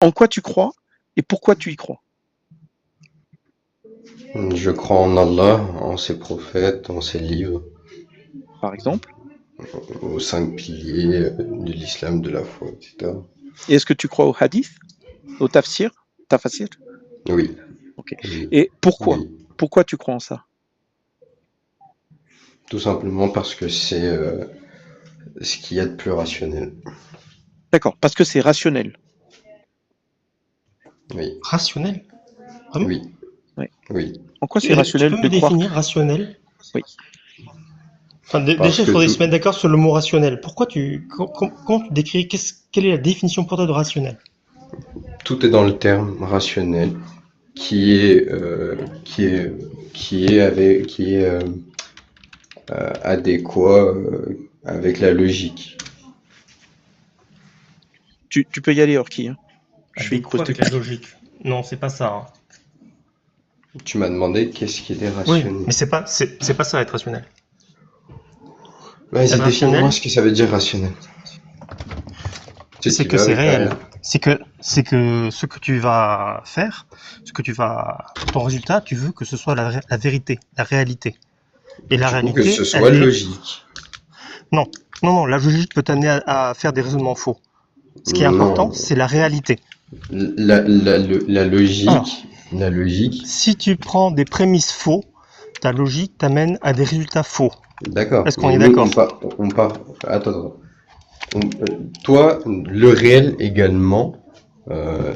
En quoi tu crois et pourquoi tu y crois? Je crois en Allah, en ses prophètes, en ses livres, Par exemple. aux cinq piliers de l'islam, de la foi, etc. Et est-ce que tu crois au hadith, au tafsir, tafasir? Oui, Ok. oui, Et pourquoi? oui. Pourquoi tu crois en ça? Tout simplement parce que c'est ce qu'il y a de plus rationnel. D'accord, parce que c'est rationnel. Oui, Rationnel? Vraiment? oui, Ouais. oui. En quoi c'est Et tu rationnel peux de me croire définir rationnel? Oui. Enfin, Parce déjà, il que faudrait tout, se mettre d'accord sur le mot rationnel. Pourquoi comment tu décris, quelle est la définition pour toi de rationnel? tout est dans le terme rationnel qui est qui est qui est adéquat avec la logique. Tu peux y aller, Orki. Hein. Je vais Adéquat poster. avec la logique. Non, c'est pas ça. Hein. Tu m'as demandé qu'est-ce qui était Oui, rationnel. mais c'est pas ça être rationnel. Vas-y, Être définis-moi rationnel, ce que ça veut dire rationnel. c'est Tu que vas c'est avec réel. la... C'est que ce que tu vas faire, ton résultat, tu veux que ce soit la vérité, la réalité. Et la Du coup, que réalité, ce soit elle est... logique. Non, non, la logique peut t'amener à faire des raisonnements faux. Ce qui est important, Non, c'est la réalité. la Alors, logique, la logique. si tu prends des prémices faux, ta logique t'amène à des résultats faux. D'accord, Est-ce qu'on mais est nous, d'accord? on part. Attends. Toi, le réel également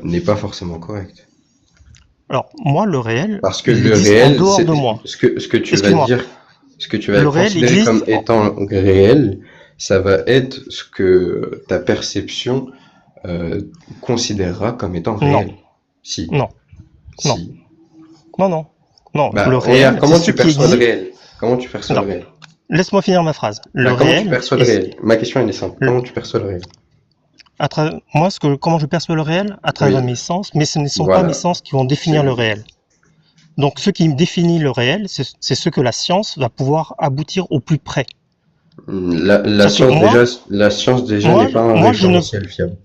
n'est pas forcément correct. Alors, moi, le réel, Parce que il le existe en réel, dehors c'est de moi. ce que tu vas Excuse-moi. dire, ce que tu vas Le réel considérer comme existe étant réel, ça va être ce que ta perception considérera comme étant Non, réel. Si, non, non, si. non, non. Non, Bah, le regarde, réel, c'est comment ce tu qui perçois le existe. réel? Comment tu perçois le Non, réel? laisse-moi finir ma phrase. Le Bah, comment tu réel perçois le est réel? Ma question, elle est simple. le- Comment tu perçois le réel? moi, comment je perçois le réel? À travers Oui, mes sens, mais ce ne sont pas mes voilà. sens qui vont définir C'est le réel. Donc, ce qui me définit le réel, c'est ce que la science va pouvoir aboutir au plus près. Parce que la science déjà n'est pas un moi, je ne, référentiel fiable.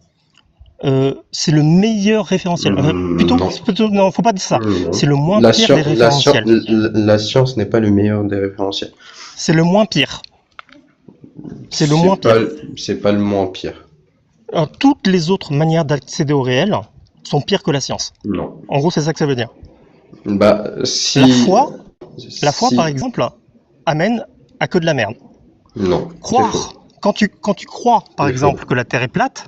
c'est le meilleur référentiel. Non, Non, faut pas dire ça. non. C'est le moins pire des référentiels. La science n'est pas le meilleur des référentiels. C'est le moins pire. C'est le moins pire. C'est pas le moins pire. Alors, toutes les autres manières d'accéder au réel sont pires que la science. Non. En gros, c'est ça que ça veut dire. Bah, La foi, par exemple, amène à que de la merde. Non, c'est faux. Croire, quand tu crois, par C'est exemple, faux. que la Terre est plate,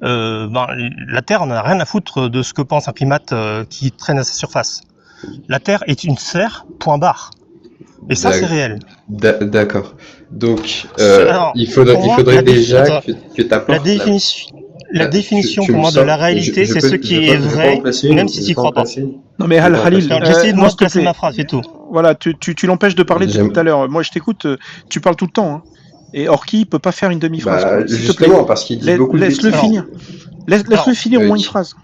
la Terre n'a rien à foutre de ce que pense un primate qui traîne à sa surface. La Terre est une sphère, point barre. Et ça, c'est réel. D'accord. Donc, Alors, il pour moi, faudrait déjà que tu apportes la définition tu pour me moi de sens- la réalité, c'est ce qui est je peux en vrai, placer une, même si tu n'y crois pas. Non mais Je peux en Halil, placer Alors, j'essaie de moi me s'il te placer plaît, ma phrase, c'est tout. voilà, tu l'empêches de parler depuis J'aime- tout à l'heure. Moi je t'écoute, tu parles tout le temps. Hein. Et Orki il peut pas faire une demi-phrase. Bah, Quoi. S'il te plaît, justement, parce qu'il dit beaucoup de laisse-le bêtises. finir. Laisse-le Alors, finir au moins une Oui. phrase.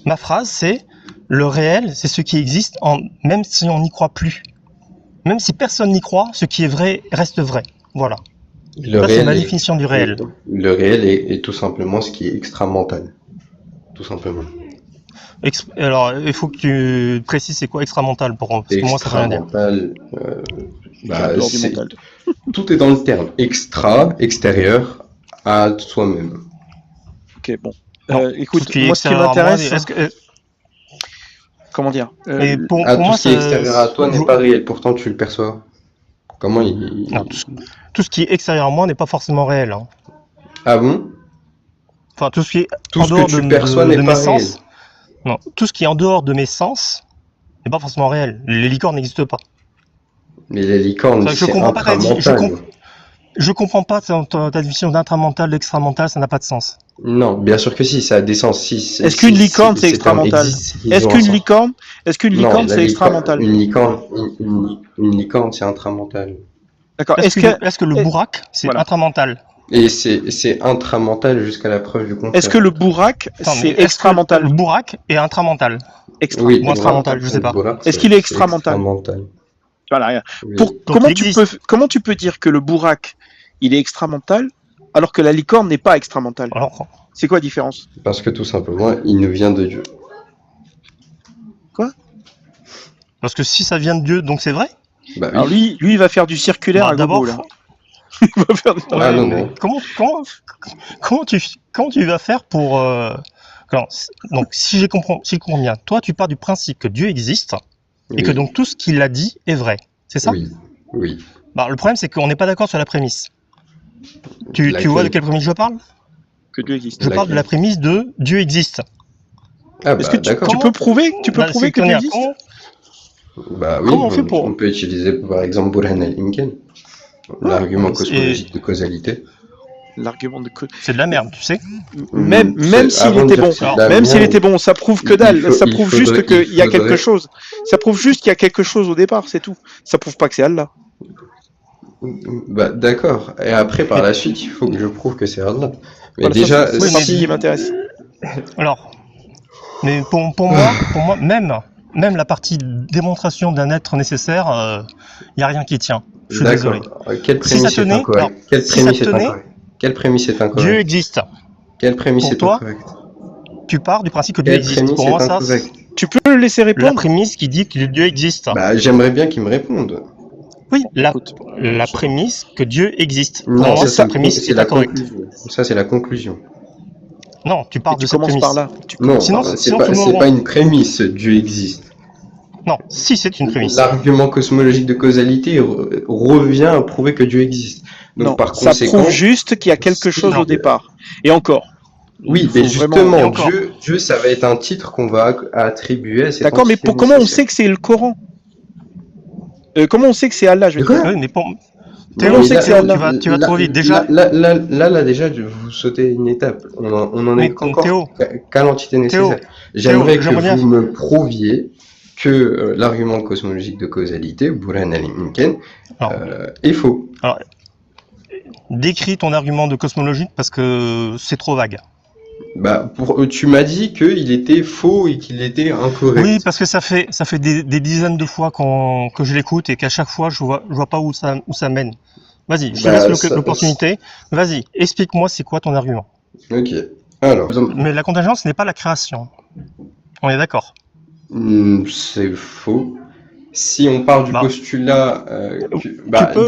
Ma phrase, c'est le réel, c'est ce qui existe même si on n'y croit plus. Même si personne n'y croit, ce qui est vrai reste vrai. Voilà. Le Ça, c'est réel ma est, définition du réel. le réel est tout simplement ce qui est extra-mental. Tout simplement. Alors, il faut que tu précises c'est quoi extra-mental parce que moi, ça veut rien dire. Extra-mental, Qui est en bah, dehors du mental. tout est dans le terme. Extra, extérieur, à soi-même. Ok, bon. Non, Écoute, tout ce qui est moi ce qui extérieur à moi, m'intéresse, comment dire mais pour Tout moi, ce qui est extérieur à toi n'est pas réel, pourtant tu le perçois. Comment non, tout ce qui est extérieur à moi n'est pas forcément réel. Hein. Ah bon? Enfin, tout ce qui est Tout en ce que dehors tu perçois de n'est mes pas réel. sens, non, tout ce qui est en dehors de mes sens n'est pas forcément réel. Les licornes n'existent pas. Mais les licornes, Je c'est comprends pas intramental. je comprends pas ta définition d'intramental, d'extramental, ça n'a pas de sens. Non, bien sûr que si, ça a des sens. Si, Est-ce qu'une licorne c'est ces termes extra-mental? existent, ils Est-ce ont un qu'une sens. licorne, Non, c'est extra-mental? une licorne, c'est intramental. D'accord. Est-ce que le est- bourraque, c'est voilà. intramental? Et c'est intramental jusqu'à la preuve du contraire. Est-ce que le bourraque Attends, mais c'est est-ce que extra-mental? le bourraque est intramental? Extra. Oui, Ou intramental, je sais pas. Est-ce qu'il est extramental? extramental. Voilà. Regarde. Oui. Comment tu peux dire que le bourraque il est extra-mental alors que la licorne n'est pas extra-mentale? Alors, C'est quoi la différence? Parce que tout simplement, il nous vient de Dieu. Parce que si ça vient de Dieu, donc c'est vrai. Bah Alors oui. lui, il va faire du circulaire à D'abord, gogo, là. Il va faire du- Ah non, mais non. comment tu vas faire pour donc si je comprends bien, toi tu pars du principe que Dieu existe et Oui. que donc tout ce qu'il a dit est vrai, c'est ça? Oui. Oui. Bah, le problème c'est qu'on n'est pas d'accord sur la prémisse. Tu Laquelle? vois de quelle prémisse je parle? Que Dieu existe. Je parle de la prémisse de Dieu existe. Ah Est-ce bah que tu d'accord. peux prouver, Bah, que c'est Dieu clair. existe? Bah oui, Comment on fait pour- on peut utiliser par exemple Burhan al-Imkan, l'argument mais cosmologique de causalité. L'argument de C'est de la merde, tu sais. même s'il Avant de était dire bon, que c'est de la même s'il merde, était bon, ça prouve que dalle. Ça il prouve faudrait- juste qu'il y a quelque faudrait- chose. Ça prouve juste qu'il y a quelque chose au départ, c'est tout. Ça prouve pas que c'est Allah. Bah d'accord. Et après, par la suite, il faut que je prouve que c'est Allah. Mais Voilà, déjà, ça, c'est la partie si... qui m'intéresse. Alors, mais pour moi, même la partie démonstration d'un être nécessaire, il n'y a rien qui tient. Je suis désolé. Quelle Si ça prémisse est tenait, incorrecte? alors, Quelle si ça prémisse est tenait, incorrecte? Quelle prémisse est Dieu incorrecte? existe. Quelle prémisse Pour est toi, incorrecte? tu pars du principe que Dieu Quelle existe. prémisse Pour est moi, ça, incorrecte? Tu peux le laisser la répondre? prémisse qui dit que Dieu existe. Bah j'aimerais bien qu'il me réponde. Oui, Écoute, la prémisse que Dieu existe. Pour Non, moi, ça cette prémisse c'est est la incorrecte. conclusion. Ça c'est la conclusion. Non, tu Et pars de tu cette commences prémisse. par là. Non, Sinon c'est tout le monde pas rond. une prémisse, Dieu existe. Non, si c'est une prémisse. L'argument cosmologique de causalité revient à prouver que Dieu existe. Donc Non, par ça conséquent, prouve juste qu'il y a quelque chose Non. au départ. Et encore. oui, Il mais faut vraiment- justement, Et encore. Dieu, ça va être un titre qu'on va attribuer à cette D'accord, mais entité comment on nécessaire. sait que c'est le Coran? Comment on sait que c'est Allah, je veux De quoi dire? Oui, mais pour Non, Théo, mais sait que c'est Théo, Allah. tu vas trop vite. Déjà, Là, déjà, vous sautez une étape. On en Mais est encore Théo, qu'à l'entité nécessaire. Théo, J'aimerais que j'aimerais bien- vous me prouviez que l'argument cosmologique de causalité, Burhan al-Imkan, Alors, est faux. décris ton argument de cosmologie parce que c'est trop vague. Bah, tu m'as dit qu'il était faux et qu'il était incorrect. Oui, parce que ça fait des dizaines de fois que je l'écoute et qu'à chaque fois je vois pas où ça mène. Vas-y, je te Bah, laisse ça- l'opportunité. Vas-y, explique-moi c'est quoi ton argument. Ok. Alors, Mais la contingence n'est pas la création. On est d'accord. c'est faux. Si on part du Bah, postulat, peux-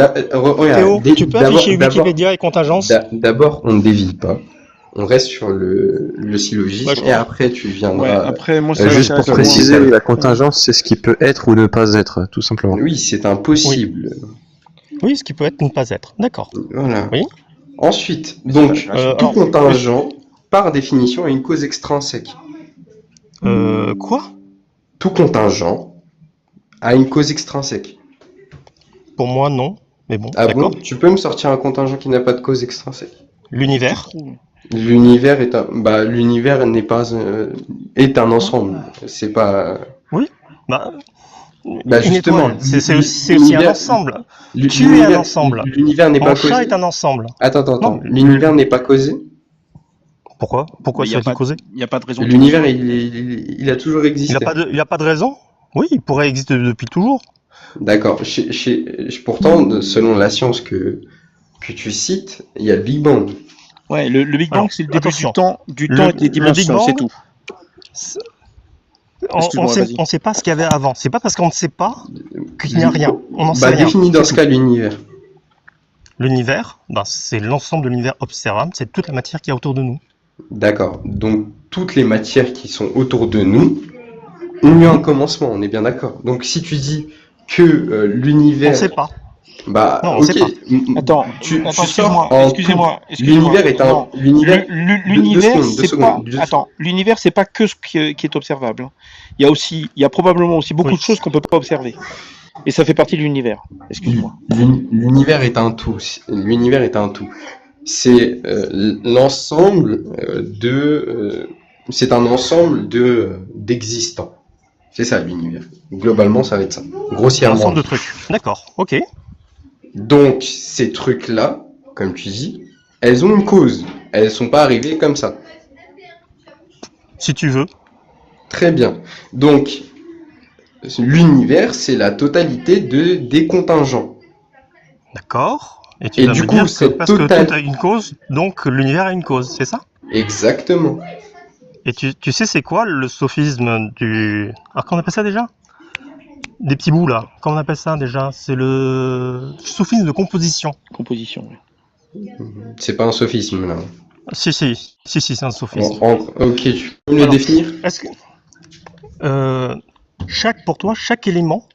regarde, Théo, tu peux d'abord- afficher Wikipédia et contingence. D'abord, on ne dévie pas. On reste sur le syllogisme Ouais, je et après tu Ouais, viendras. après, moi, ça Juste pour m'intéresse préciser, moins. la contingence, c'est ce qui peut être ou ne pas être, tout simplement. Oui, c'est impossible. Oui, ce qui peut être ne pas être. D'accord. Voilà. Oui. Ensuite, donc, pas tout alors, contingent, par définition, a une cause extrinsèque. Quoi? Tout contingent a une cause extrinsèque. Pour moi, non. Mais bon, Ah d'accord. bon? Tu peux me sortir un contingent qui n'a pas de cause extrinsèque? L'univers. L'univers l'univers n'est pas est un ensemble. C'est pas. Bah, Bah, une justement, étoile, c'est aussi un l'univers- ensemble. Tu es l'univers- un ensemble. L'univers n'est Mon pas chat causé. est un ensemble. Attends. Non, L'univers n'est pas causé. Pourquoi Mais ça a été causé? Il n'y a pas de raison. L'univers, il a toujours existé. Il a pas de raison? Oui, il pourrait exister depuis toujours. D'accord. Pourtant, selon la science que tu cites, il y a le Big Bang. Ouais, le Big Bang, Alors, c'est le début attention. du temps et des Le Big dimensions, Bang, c'est tout. Excuse-moi, vas-y. On sait pas ce qu'il y avait avant. C'est pas parce qu'on ne sait pas qu'il n'y a rien. On n'en sait Bah, rien. définis dans C'est ce tout. cas l'univers. L'univers, c'est l'ensemble de l'univers observable, c'est toute la matière qui est autour de nous. D'accord. Donc, toutes les matières qui sont autour de nous ont eu un commencement, on est bien d'accord. Donc, si tu dis que On l'univers. ne sait pas. Bah, Non, on ok. sait pas. Attends, Tu attends, sors en excusez-moi. L'univers est un. Non. L'univers. L'univers, deux c'est secondes, pas. deux Attends, l'univers, c'est pas que ce qui est observable. Il y a probablement aussi beaucoup Oui. de choses qu'on peut pas observer. Et ça fait partie de l'univers. Excuse-moi. L'univers est un tout. L'univers est un tout. C'est l'ensemble c'est un ensemble d'existants. C'est ça l'univers. Globalement, ça va être ça. Un Grossièrement. ensemble de trucs. D'accord, ok. Donc, ces trucs-là, comme tu dis, elles ont une cause. Elles sont pas arrivées comme ça. Si tu veux. Très bien. Donc, l'univers, c'est la totalité des contingents. D'accord. Et vas du me coup, dire que cette parce que totale- tout a une cause, donc l'univers a une cause, c'est ça? Exactement. Et tu sais c'est quoi le sophisme du... Alors comment on appelle ça déjà? Des petits bouts là. Comment on appelle ça déjà? C'est le sophisme de composition. Composition, oui. C'est pas un sophisme, là. Si, c'est un sophisme. Ok, tu peux me le Alors, définir? Est-ce que pour toi, chaque élément,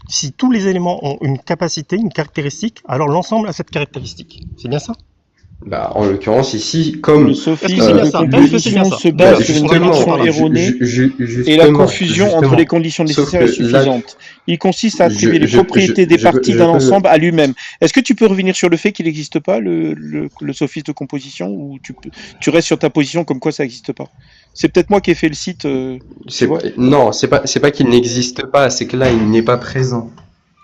si tous les éléments ont une capacité, une caractéristique, alors l'ensemble a cette caractéristique. C'est bien ça? Bah, en l'occurrence, ici, comme... Le sophisme c'est bien de ça composition se Bah, base sur une déduction erronée et la confusion entre les conditions nécessaires et suffisantes. Il consiste à attribuer les propriétés des parties d'un ensemble à lui-même. Est-ce que tu peux revenir sur le fait qu'il n'existe pas, le sophisme de composition, ou tu restes sur ta position comme quoi ça n'existe pas? C'est peut-être moi qui ai fait le site. Non, c'est pas qu'il n'existe pas, c'est que là, il n'est pas présent.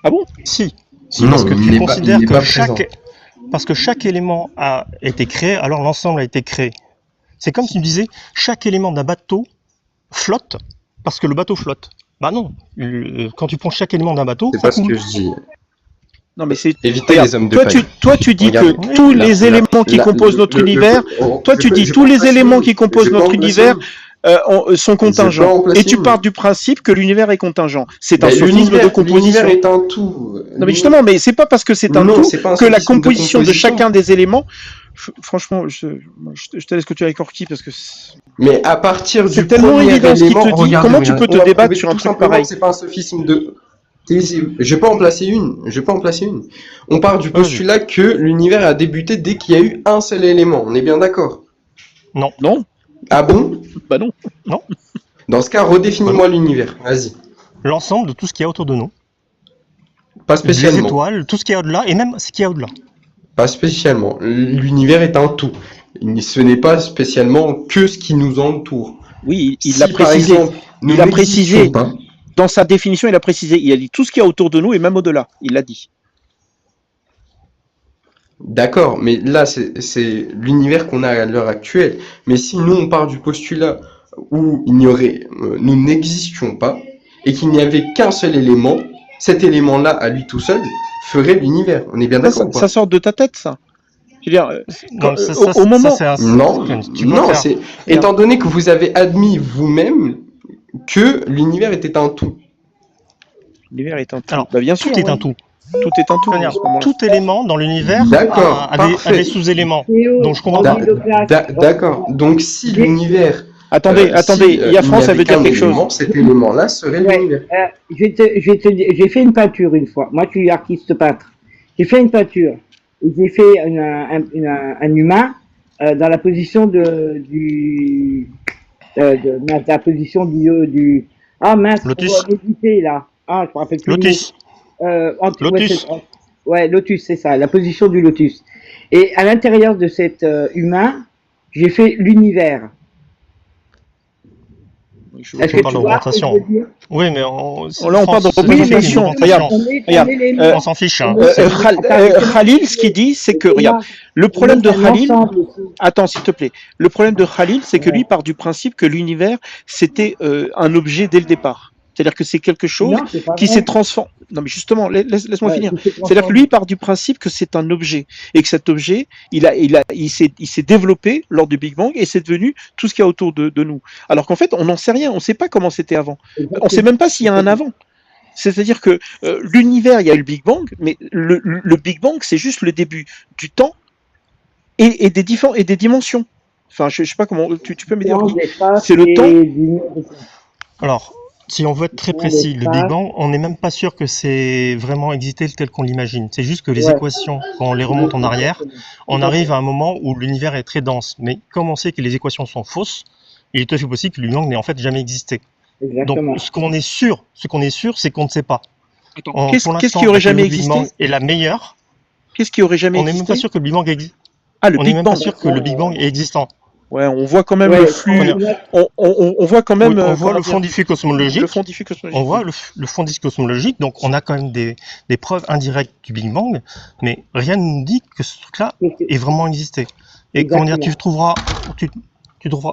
Ah bon? Si, Non, parce que il tu n'est considères pas que présent. parce que chaque élément a été créé, alors l'ensemble a été créé. C'est comme si tu disais, chaque élément d'un bateau flotte, parce que le bateau flotte. Bah non, quand tu prends chaque élément d'un bateau, C'est ça pas ce coule. que je dis. Non, mais c'est. Évitez Regarde, les hommes de toi, paille. toi, tu dis Regarde, que tous les éléments qui composent notre univers, toi, tu dis tous les éléments qui composent notre univers sont contingents. Et tu pars du principe que l'univers est contingent. C'est un sophisme de composition. L'univers est un tout. Non, mais justement, mais c'est pas parce que c'est un Non, tout c'est pas un que la sophisme de composition de composition. chacun des éléments. Franchement, je te laisse continuer avec Orki parce que Mais à partir c'est du tellement premier évident ce qu'il élément, te dit. regardez, Comment tu peux on te va débattre prouver sur un tout truc simplement pareil? que c'est pas un sophisme de... Je peux en placer une. On part du postulat que l'univers a débuté dès qu'il y a eu un seul élément. On est bien d'accord? Non. Non. Ah bon? Bah non. Non. Dans ce cas, redéfinis-moi l'univers. Vas-y. L'ensemble de tout ce qu'il y a autour de nous. Pas Les spécialement. étoiles, tout ce qu'il y a au-delà, et même ce qu'il y a au-delà. Pas spécialement. L'univers est un tout. Ce n'est pas spécialement que ce qui nous entoure. Oui, il Si, l'a par précisé. exemple, nous Il a n'existions précisé. pas, Dans sa définition, il a précisé. Il a dit tout ce qu'il y a autour de nous et même au-delà. Il l'a dit. d'accord, mais là, c'est l'univers qu'on a à l'heure actuelle. Mais si nous, on part du postulat où nous n'existions pas, et qu'il n'y avait qu'un seul élément, cet élément-là, à lui tout seul, ferait l'univers. On est bien d'accord ou pas? Ça sort de ta tête, ça. Je veux dire, Non, au moment. Non, c'est étant donné que vous avez admis vous-même que l'univers était un tout. L'univers est un tout. Alors, Bah, bien sûr. tout est ouais. un tout. Tout est un tout. C'est-à-dire, à ce moment-là. tout élément dans l'univers D'accord, a parfait. des sous-éléments. Théo, Donc je comprends Da- pas. D'accord. Donc si l'univers... Attendez, il y a France, elle veut dire quelque chose. Cet élément-là serait Ouais, l'univers. j'ai fait une peinture une fois. Moi, je suis artiste peintre. J'ai fait une peinture. J'ai fait un humain dans la position la position du ah mince, Lotus. on va méditer là. Ah, je me rappelle plus. Lotus. Lotus. Ouais, lotus, c'est ça, la position du lotus. Et à l'intérieur de cet humain, j'ai fait l'univers. Est-ce que parle tu de vois ce que je représentation. veux dire? Oui, mais Là, on parle de s'en fiche, représentation. c'est une Regarde, représentation. On s'en fiche. Hein. Khalil, ce qu'il dit, c'est que, regarde, le problème de Khalil, attends, s'il te plaît, le problème de Khalil, c'est que lui part du principe que l'univers, c'était un objet dès le départ. C'est-à-dire que c'est quelque chose qui s'est transformé. Non, mais justement, laisse-moi finir. C'est-à-dire que lui part du principe que c'est un objet et que cet objet, il s'est développé lors du Big Bang et c'est devenu tout ce qu'il y a autour de nous. Alors qu'en fait, on n'en sait rien. On ne sait pas comment c'était avant. On ne sait même pas s'il y a un avant. C'est-à-dire que l'univers, il y a eu le Big Bang, mais le Big Bang, c'est juste le début du temps et des dimensions. Enfin, je sais pas comment. Tu peux me dire. C'est le temps. Alors, si on veut être très précis, le Big Bang, on n'est même pas sûr que c'est vraiment existé tel qu'on l'imagine. C'est juste que les équations, quand on les remonte en arrière, on arrive à un moment où l'univers est très dense. Mais comme on sait que les équations sont fausses, il est tout à fait possible que le Big Bang n'ait en fait jamais existé. Exactement. Donc, ce qu'on est sûr, c'est qu'on ne sait pas. Attends, qu'est-ce qui aurait jamais existé? Le Big Bang est la meilleure. Qu'est-ce qui aurait jamais On n'est existé? même pas sûr que le Big Bang existe. Ah, le On n'est Big même Bang. pas sûr que le Big Bang est existant. Ouais, on voit quand même le flux. On voit quand même. On voit le fond diffus cosmologique. Le fond diffus cosmologique. On voit le fond diffus cosmologique. Donc, on a quand même des preuves indirectes du Big Bang, mais rien ne nous dit que ce truc-là est vraiment existé. Et comment dire, tu trouveras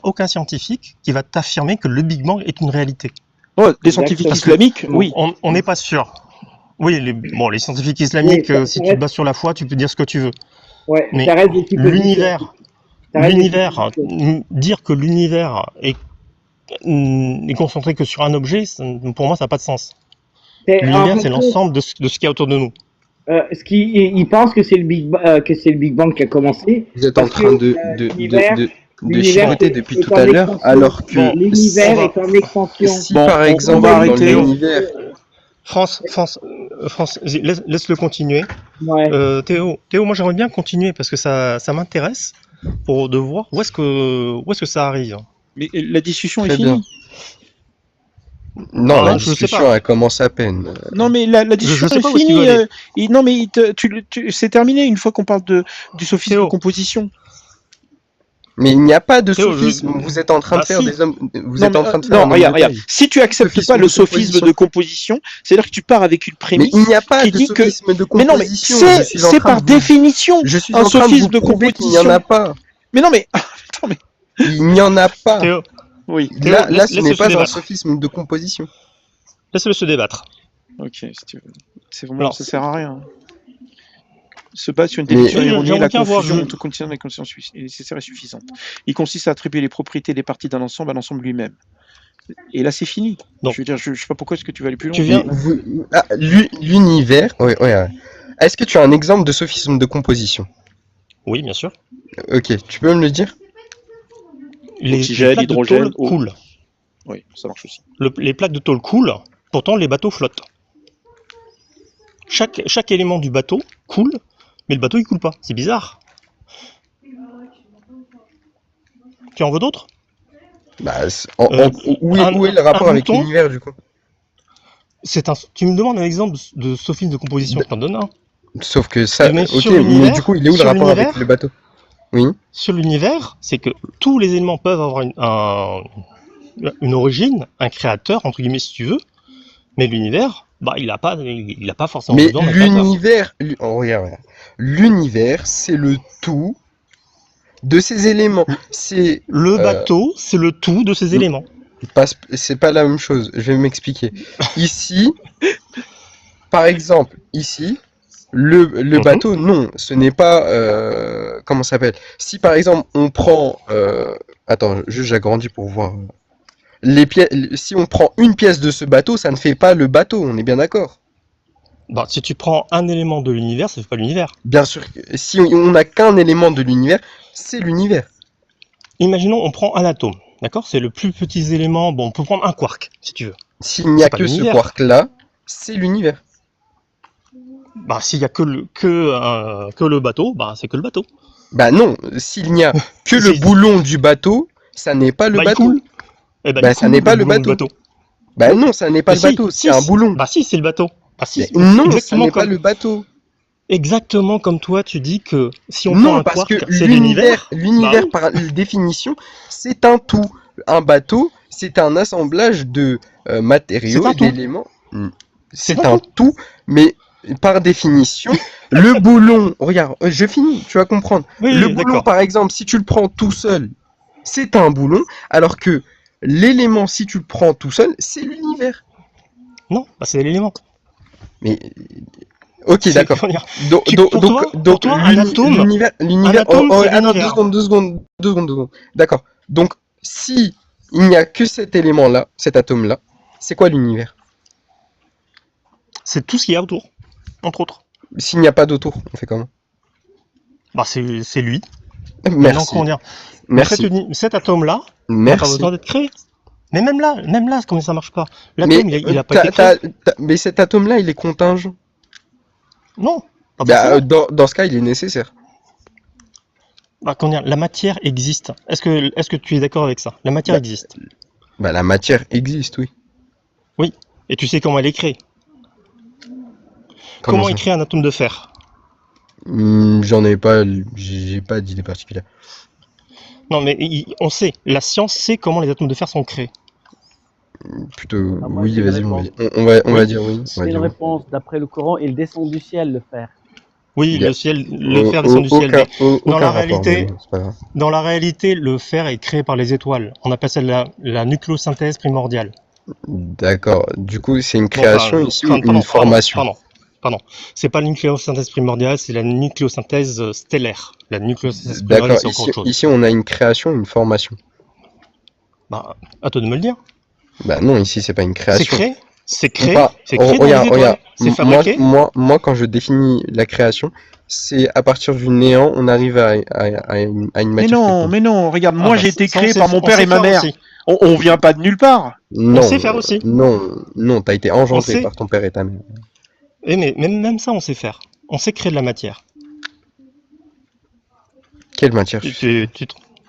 aucun scientifique qui va t'affirmer que le Big Bang est une réalité. Oh, des scientifiques islamiques, oui. On n'est pas sûr. Oui, les scientifiques islamiques, si tu te bases sur la foi, tu peux dire ce que tu veux. Ouais, mais ça reste des types l'univers, dire que l'univers est concentré que sur un objet, pour moi, ça n'a pas de sens. L'univers, c'est l'ensemble de ce qu'il y a autour de nous. Il pense que c'est le Big Bang qui a commencé. Vous êtes en train de chipoter depuis tout à l'heure, alors que l'univers est en expansion. Si par exemple, on va arrêter. dans l'univers... France, laisse-le continuer. Ouais. Théo, moi j'aimerais bien continuer parce que ça m'intéresse de voir où est-ce que ça arrive. Mais la discussion Très est finie. Non, la je sais discussion pas. elle commence à peine. Non, mais la discussion sais pas est où est-ce qu'il finie. veut aller. Non, mais c'est terminé une fois qu'on parle du sophisme Théo. de composition. Mais il n'y a pas de Théo, sophisme. Vous êtes en train de Ah, faire si. des hommes. Vous Non, êtes en mais, train de faire non, un homme regarde, de regarde. taille. Si tu acceptes Sophisme pas le de sophisme composition. de composition, c'est-à-dire que tu pars avec une Mais prémisse. il n'y a pas qui de dit que- sophisme de Mais non, mais composition. Je suis en c'est train par de vous- définition Je suis un en train de sophisme vous de prouver qu'il n'y en compétition. a pas. Mais non, mais attends, mais Il n'y en a pas. Théo, oui. Théo, Là, ce laisse-le n'est se pas un débattre. sophisme de composition. Laisse-le se débattre. Ok, si tu veux. C'est vraiment, Alors, ça sert à rien. Se battre sur une Mais- déduction Oui, erronée, j'aimerais la bien voir, confusion je- entre conditions et conditions nécessaires et suffisantes. Il consiste à attribuer les propriétés des parties d'un ensemble à l'ensemble lui-même. Et là, c'est fini. Non. Je veux dire, je sais pas pourquoi est-ce que tu vas aller plus loin. Tu viens- L'univers. Ouais. Est-ce que tu as un exemple de sophisme de composition? Oui, bien sûr. Ok, tu peux me le dire? Les Oxygène, plaques de hydrogène, tôle eau. coulent. Oui, ça marche aussi. Les plaques de tôle coulent, pourtant les bateaux flottent. Chaque élément du bateau coule, mais le bateau il coule pas. C'est bizarre. Tu en veux d'autres? Bah, où est le un rapport avec bouton. l'univers du coup? Tu me demandes un exemple de sophisme de composition, je t'en donne un. Sauf que ça, Mais ok, sur mais l'univers- du coup, il est où le sur rapport avec l'univers- le bateau? Oui. Sur l'univers, c'est que tous les éléments peuvent avoir une origine, un créateur, entre guillemets, si tu veux, mais l'univers, bah, il a pas forcément Mais besoin d'un créateur. l'univers, regarde. L'univers, c'est le tout de ces éléments. C'est Le bateau, c'est le tout de ces éléments. c'est pas la même chose. Je vais m'expliquer. Ici, par exemple, ici, le bateau, non, ce n'est pas comment ça s'appelle. Si par exemple on prend, attends, juste j'agrandis pour voir. Si on prend une pièce de ce bateau, ça ne fait pas le bateau. On est bien d'accord. Bah, si tu prends un élément de l'univers, ça fait pas l'univers. Bien sûr, si on n'a qu'un élément de l'univers, c'est l'univers. Imaginons, on prend un atome, d'accord? C'est le plus petit élément. Bon, on peut prendre un quark, si tu veux. S'il n'y a C'est pas que ce l'univers. quark-là, c'est l'univers. Bah, s'il y a que le bateau, bah, c'est que le bateau. Bah non, s'il n'y a que le Si- boulon du bateau, ça n'est pas le Bah, il bateau. coule. Eh ben, Bah, il ça coule, n'est pas le boulon du bateau. Bah non, ça n'est pas Mais le bateau, c'est un boulon. Bah si, c'est le bateau. Bah si, Mais c'est non, ça exactement n'est pas comme, le bateau. exactement comme toi, tu dis que si on prend Non, un parce quark, que c'est l'univers, l'univers. Bah oui. par définition, c'est un tout. Un bateau, c'est un assemblage de matériaux C'est un et tout. d'éléments. C'est un un tout, mais par définition, le boulon, regarde, je finis, tu vas comprendre. Oui, Le boulon, d'accord. par exemple, si tu le prends tout seul, c'est un boulon, alors que l'élément, si tu le prends tout seul, c'est l'univers. Non, bah c'est l'élément. Mais ok, C'est- d'accord. comment dire, Donc, pour toi, un atome- l'univers, un atome, c'est attends, l'univers. deux secondes. D'accord. Donc, si il n'y a que cet élément-là, cet atome-là, c'est quoi l'univers? C'est tout ce qu'il y a autour, entre autres. S'il n'y a pas d'autour, on fait comment? Bah c'est lui. Maintenant, Merci. comment dire, Merci. cet atome-là, n'a pas Merci. besoin d'être créé. Mais même là, comment ça marche pas? Mais L'atome, il a pas été créé. mais cet atome-là, il est contingent. Non. Pas Bah, forcément. dans ce cas, il est nécessaire. Bah, comment dire, la matière existe. Est-ce que tu es d'accord avec ça? La matière Bah, existe. Bah, la matière existe, oui. Et tu sais comment elle est créée. Comment Comment ça est créé un atome de fer? J'ai pas d'idée particulière. Non, mais on sait. La science sait comment les atomes de fer sont créés. Plutôt, Ah, moi, oui, j'ai une vas-y, on va réponse. dire, on va dire oui. On C'est va une dire oui. réponse. D'après le Coran, il descend du ciel, le fer. Oui, Il y a- le fer descend du ciel. Mais Aucun la rapport, réalité- mais bon, c'est pas grave. dans la réalité, le fer est créé par les étoiles. On appelle ça la nucléosynthèse primordiale. D'accord. Du coup, c'est une Bon, création enfin, ici ou pardon, une formation? Pardon. pardon, c'est pas la nucléosynthèse primordiale, c'est la nucléosynthèse stellaire. La nucléosynthèse primordiale, D'accord, c'est encore autre chose. ici on a une création, une formation. Bah, à toi de me le dire. Bah non, ici c'est pas une C'est création. créé, c'est créé, Pas- c'est créé dans les regarde, étoiles. regarde. C'est fabriqué. Moi, quand je définis la création, c'est à partir du néant, on arrive à une Mais matière non, quelconque. mais non, regarde, Ah, moi bah, j'ai été ça, créé on par sait- mon on père sait et ma faire mère. aussi. On vient pas de nulle part. Non, sait faire aussi. non, t'as été engendré sait. par ton père et ta mère. Mais même ça, on sait faire. On sait créer de la matière. Quelle matière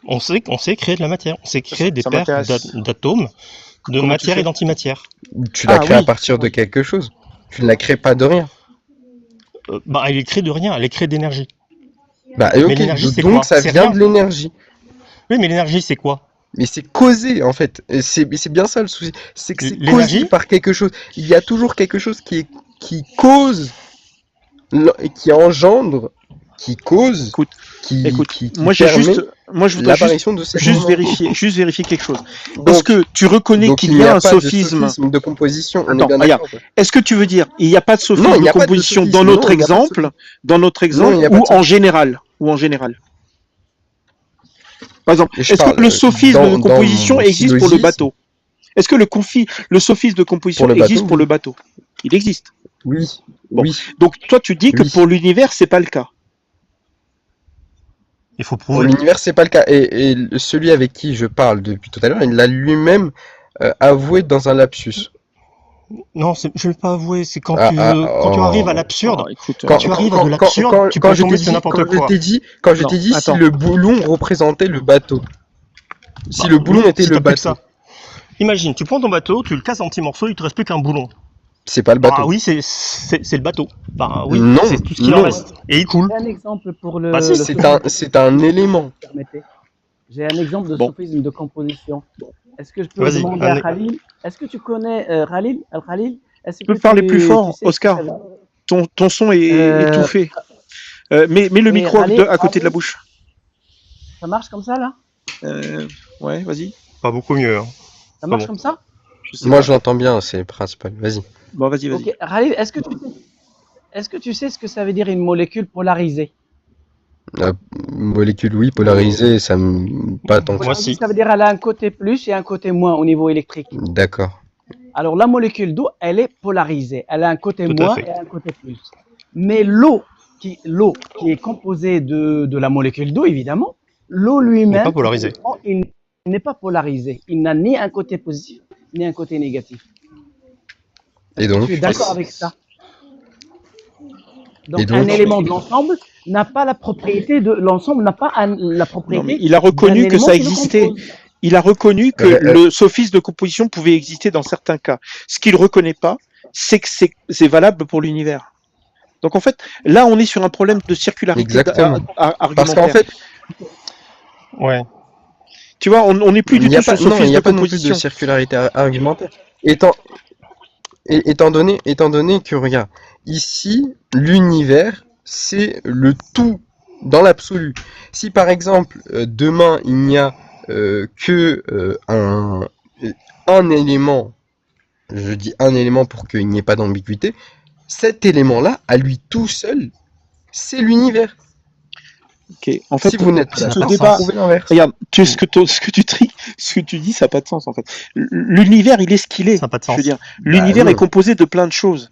On sait créer de la matière. On sait créer des Ça paires m'intéresse. d'atomes, de Comment tu matière fais et d'antimatière. Tu l'as Ah créé à oui. partir de quelque chose. Tu ne la crées pas de rien. Bah, elle est créée de rien, elle est créée d'énergie. Bah, Mais ok, l'énergie, c'est donc quoi? ça C'est vient rien. de l'énergie. Oui, mais l'énergie, c'est quoi? Mais c'est causé en fait. Et c'est bien ça le souci. C'est que c'est L'énergie causé par quelque chose. Il y a toujours quelque chose qui cause, qui engendre, qui cause, Écoute, qui moi je voudrais l'apparition de ces juste mouvements. vérifier quelque chose. Donc, Est-ce que tu reconnais donc qu'il il y n'y a a un pas de sophisme? sophisme de composition. On Attends, est bien regarde. d'accord. Est-ce que tu veux dire il n'y a pas de sophisme Non, il de n'y a pas de composition sophisme. dans Non, notre il n'y a pas de exemple, Non, il n'y a pas de ou en général, Par exemple, Je est-ce parle, que le sophisme dans de composition mon existe pour le syllogisme. bateau? Est-ce que le sophisme de composition Pour le existe bateau, pour oui. le bateau? Il existe. Oui, Bon. oui. Donc toi tu dis que Oui. pour l'univers c'est pas le cas. Il faut Pour prouver. l'univers, c'est pas le cas. Et celui avec qui je parle depuis tout à l'heure, il l'a lui-même avoué dans un lapsus. Non, je vais pas avouer, c'est quand Ah, tu ah, quand tu oh. arrives à l'absurde. Ah, écoute, Quand tu arrives à de l'absurde, tu peux tomber sur n'importe quoi. Quand je Non, t'ai dit si attends. le boulon représentait le bateau. Si le boulon Oui, était si le t'as plus que bateau. ça. Imagine, tu prends ton bateau, tu le casses en petits morceaux, il te reste plus qu'un boulon. C'est pas le bateau. Ah oui, c'est le bateau. Bah oui, Non, c'est tout ce qu'il en non. reste. Et il coule. J'ai un exemple pour le. Bah si, le C'est un élément. permettez. J'ai un exemple de Bon. sophisme de composition. Est-ce que je peux Vas-y, demander à Khalil? Est-ce que tu connais Khalil? Al-Khalil? Est-ce que Tu peux parler plus fort, tu sais Oscar. ce que ça Ton son est étouffé. Mets le et micro Raleigh, à côté de la bouche. Ça marche comme ça là? Ouais, vas-y. Pas beaucoup mieux. Hein. Ça marche bon. comme ça? Je sais Moi, pas. je l'entends bien, c'est le principal. Vas-y. Bon, vas-y. Ok, Khalil, est-ce que tu sais ce que ça veut dire une molécule polarisée? Molécule, oui, polarisée, ça me. Pas tant que Moi, ça. si. Ça veut dire qu'elle a un côté plus et un côté moins au niveau électrique. D'accord. Alors la molécule d'eau, elle est polarisée. Elle a un côté Tout à moins fait. et un côté plus. Mais l'eau qui est composée de la molécule d'eau, évidemment, l'eau Il n'est lui-même, pas polarisé. il n'est pas polarisé. Il n'a ni un côté positif ni un côté négatif. Et donc, Tu es d'accord avec ça? Donc, Et donc un élément de l'ensemble n'a pas la propriété de l'ensemble, n'a pas la propriété. Non, mais il a reconnu d'un que élément ça qui le existait. compose. Il a reconnu que le sophisme de composition pouvait exister dans certains cas. Ce qu'il ne reconnaît pas, c'est que c'est valable pour l'univers. Donc en fait, là, on est sur un problème de circularité Exactement. argumentaire. parce qu'en fait, Ouais. Tu vois, on n'est plus du tout sur le non, il sophisme n'y a de pas non plus de composition. circularité argumentaire. Étant donné que, regarde, ici, l'univers, c'est le tout dans l'absolu. Si par exemple, demain, il n'y a un élément, je dis un élément pour qu'il n'y ait pas d'ambiguïté, cet élément-là, à lui tout seul, c'est l'univers. Ok. En fait, Si vous n'êtes pas ce d'accord, débat, prouvez l'inverse. regarde, ce que tu dis, ça n'a pas de sens en fait. L'univers, il est ce qu'il est. Ça n'a pas de Je sens. veux dire, l'univers non. est composé de plein de choses.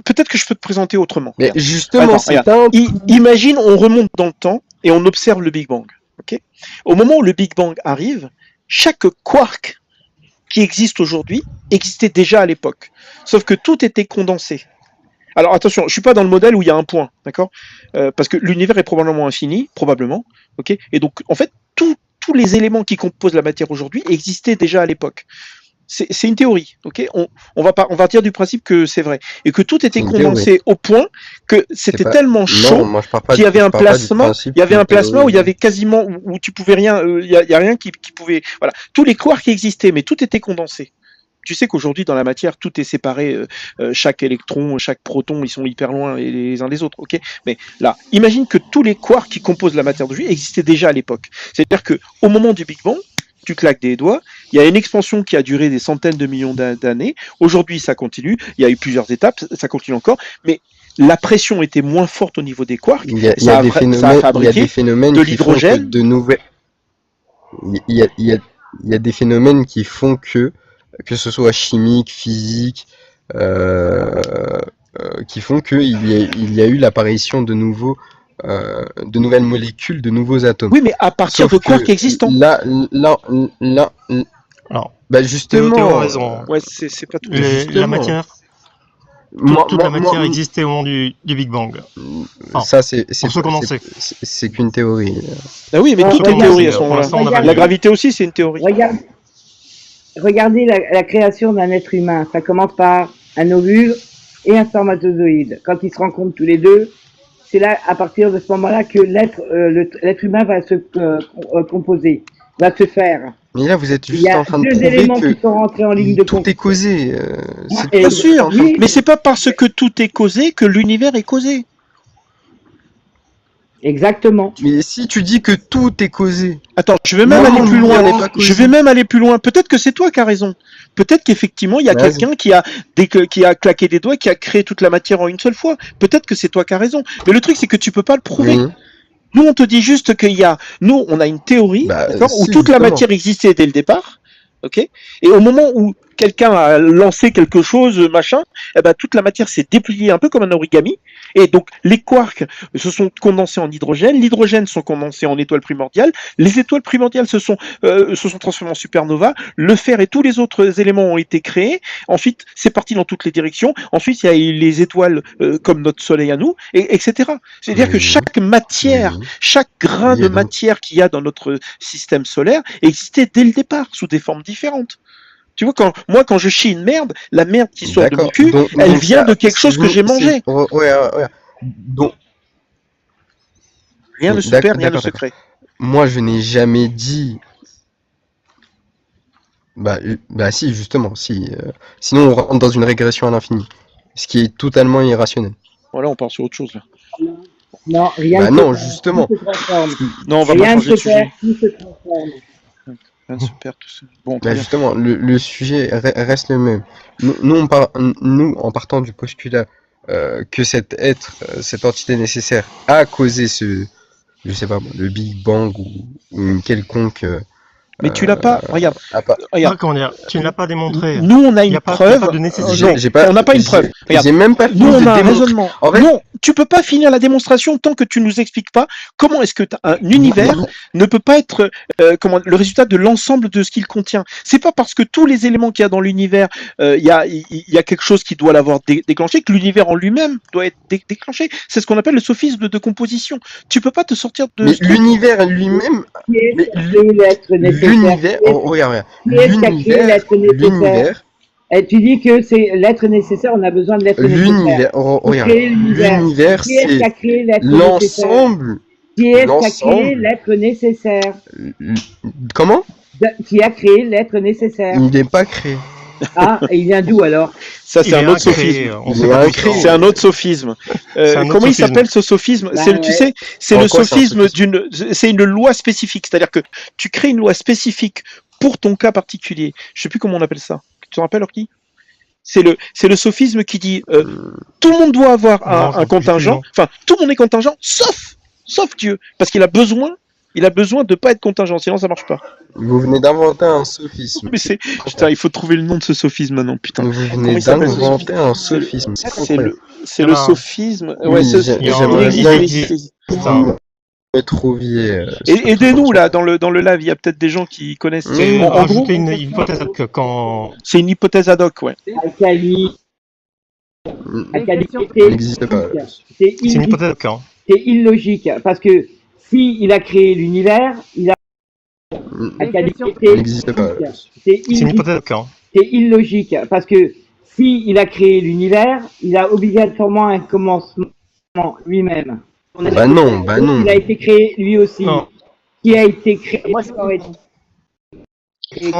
Peut-être que je peux te présenter autrement. Mais Regarde. justement, Attends, c'est regarde. Imagine, on remonte dans le temps et on observe le Big Bang. Ok. Au moment où le Big Bang arrive, chaque quark qui existe aujourd'hui existait déjà à l'époque. Sauf que tout était condensé. Alors attention, je suis pas dans le modèle où il y a un point, d'accord, parce que l'univers est probablement infini, probablement, ok. Et donc en fait, tous les éléments qui composent la matière aujourd'hui existaient déjà à l'époque. C'est une théorie, ok. On va partir du principe que c'est vrai et que tout était C'est une condensé au point que c'était pas- tellement Non, chaud moi je parle pas qu'il y avait un je parle pas du plasma, principe il y avait que un plasma où il y théorie. avait quasiment où tu pouvais rien, il y a rien qui pouvait, voilà, tous les quarks existaient, mais tout était condensé. Tu sais qu'aujourd'hui dans la matière tout est séparé, chaque électron, chaque proton, ils sont hyper loin les uns des autres, ok. Mais là, imagine que tous les quarks qui composent la matière d'aujourd'hui existaient déjà à l'époque. C'est-à-dire que au moment du Big Bang, tu claques des doigts. Il y a une expansion qui a duré des centaines de millions d'années. Aujourd'hui, ça continue. Il y a eu plusieurs étapes, ça continue encore. Mais la pression était moins forte au niveau des quarks. Il y a des phénomènes de qui font que l'hydrogène. de nouvelles. Il y a des phénomènes qui font que ce soit chimique, physique, qui font qu'il y a eu l'apparition de nouvelles molécules, de nouveaux atomes. Oui, mais à partir de quarks existants. Là, Alors, bah justement. Théo a raison. Ouais, c'est pas tout. La matière, toute la matière existait au moment du Big Bang. Ça, c'est pour se commencer. C'est qu'une théorie. Ah oui, mais tout est théorie à ce moment-là. La gravité aussi, c'est une théorie. Regardez la création d'un être humain. Ça commence par un ovule et un spermatozoïde. Quand ils se rencontrent tous les deux, c'est là, à partir de ce moment-là, que l'être humain va se composer, va se faire. Mais là, vous êtes juste en train de prouver éléments qui sont rentrés en ligne de compte. Tout est causé. Bien sûr, mais c'est pas parce que tout est causé que l'univers est causé. Exactement. Mais si tu dis que tout est causé. Attends, je vais même aller plus loin. Je vais même aller plus loin. Peut-être que c'est toi qui as raison. Peut-être qu'effectivement, il y a quelqu'un qui a claqué des doigts, qui a créé toute la matière en une seule fois. Peut-être que c'est toi qui as raison. Mais le truc, c'est que tu peux pas le prouver. Oui. Nous, on te dit juste nous, on a une théorie, où toute la matière existait dès le départ. Ok. Et au moment où quelqu'un a lancé quelque chose, machin, toute la matière s'est dépliée un peu comme un origami. Et donc, les quarks se sont condensés en hydrogène, l'hydrogène sont condensés en étoiles primordiales, les étoiles primordiales se sont transformées en supernova, le fer et tous les autres éléments ont été créés. Ensuite, c'est parti dans toutes les directions. Ensuite, il y a eu les étoiles comme notre soleil à nous, etc. C'est-à-dire que chaque matière, chaque grain de matière qu'il y a dans notre système solaire existait dès le départ, sous des formes différentes. Tu vois, quand je chie une merde, la merde qui sort de mon cul, elle vient de quelque chose que j'ai mangé. Ouais. Donc, rien ne se perd, rien ne se crée. Moi, je n'ai jamais dit. Bah si, justement, si. Sinon, on rentre dans une régression à l'infini, ce qui est totalement irrationnel. Voilà, on part sur autre chose là. Non, rien. Bah non, justement. Non, on va pas changer de sujet. Tout se transforme. Rien se perd, tout ça. Bon, bah justement, le sujet reste le même. Nous, en partant du postulat que cet être, cette entité nécessaire a causé je sais pas, le Big Bang ou une quelconque. Mais tu l'as pas. Regarde. Comment dire, tu ne l'as pas démontré. Nous, on a une preuve. Pas de nécessité. On n'a pas une preuve. J'ai même pas. Nous, on a un raisonnement. En fait, non, tu peux pas finir la démonstration tant que tu nous expliques pas comment est-ce que un univers ne peut pas être le résultat de l'ensemble de ce qu'il contient. C'est pas parce que tous les éléments qu'il y a dans l'univers, il y a quelque chose qui doit l'avoir déclenché que l'univers en lui-même doit être déclenché. C'est ce qu'on appelle le sophisme de composition. Tu peux pas te sortir de. Mais l'univers lui-même. L'univers, regarde. L'univers. Et tu dis que c'est l'être nécessaire, on a besoin de l'être nécessaire. L'univers, c'est l'ensemble. Qui est-ce qui a créé l'être nécessaire? Comment? Qui a créé l'être nécessaire? Il n'est pas créé. Ah, et il vient d'où alors? Ça, c'est un autre sophisme. C'est un autre sophisme. Comment il s'appelle ce sophisme? Tu sais, c'est le sophisme c'est une loi spécifique. C'est-à-dire que tu crées une loi spécifique pour ton cas particulier. Je sais plus comment on appelle ça. Tu te rappelles, Orki? C'est le sophisme qui dit tout le monde doit avoir un contingent. Enfin, tout le monde est contingent, sauf Dieu, parce qu'il a besoin de pas être contingent, sinon ça marche pas. Vous venez d'inventer un sophisme. Mais putain, il faut trouver le nom de ce sophisme maintenant, putain. Vous venez d'inventer un sophisme. C'est le sophisme. Oui, j'aimerais bien trop vieux. Aidez-nous là dans le live, il y a peut-être des gens qui connaissent. En gros, c'est une hypothèse ad hoc quand. C'est une hypothèse ad hoc, ouais. N'existe pas. C'est une hypothèse ad hoc. Hein. C'est illogique parce que si il a créé l'univers, il a. N'existe pas. C'est une hypothèse ad hoc. Hein. C'est illogique parce que si il a créé l'univers, il a obligatoirement un commencement lui-même. Bah non. Il a été créé lui aussi. Non. Qui a été créé. Moi, il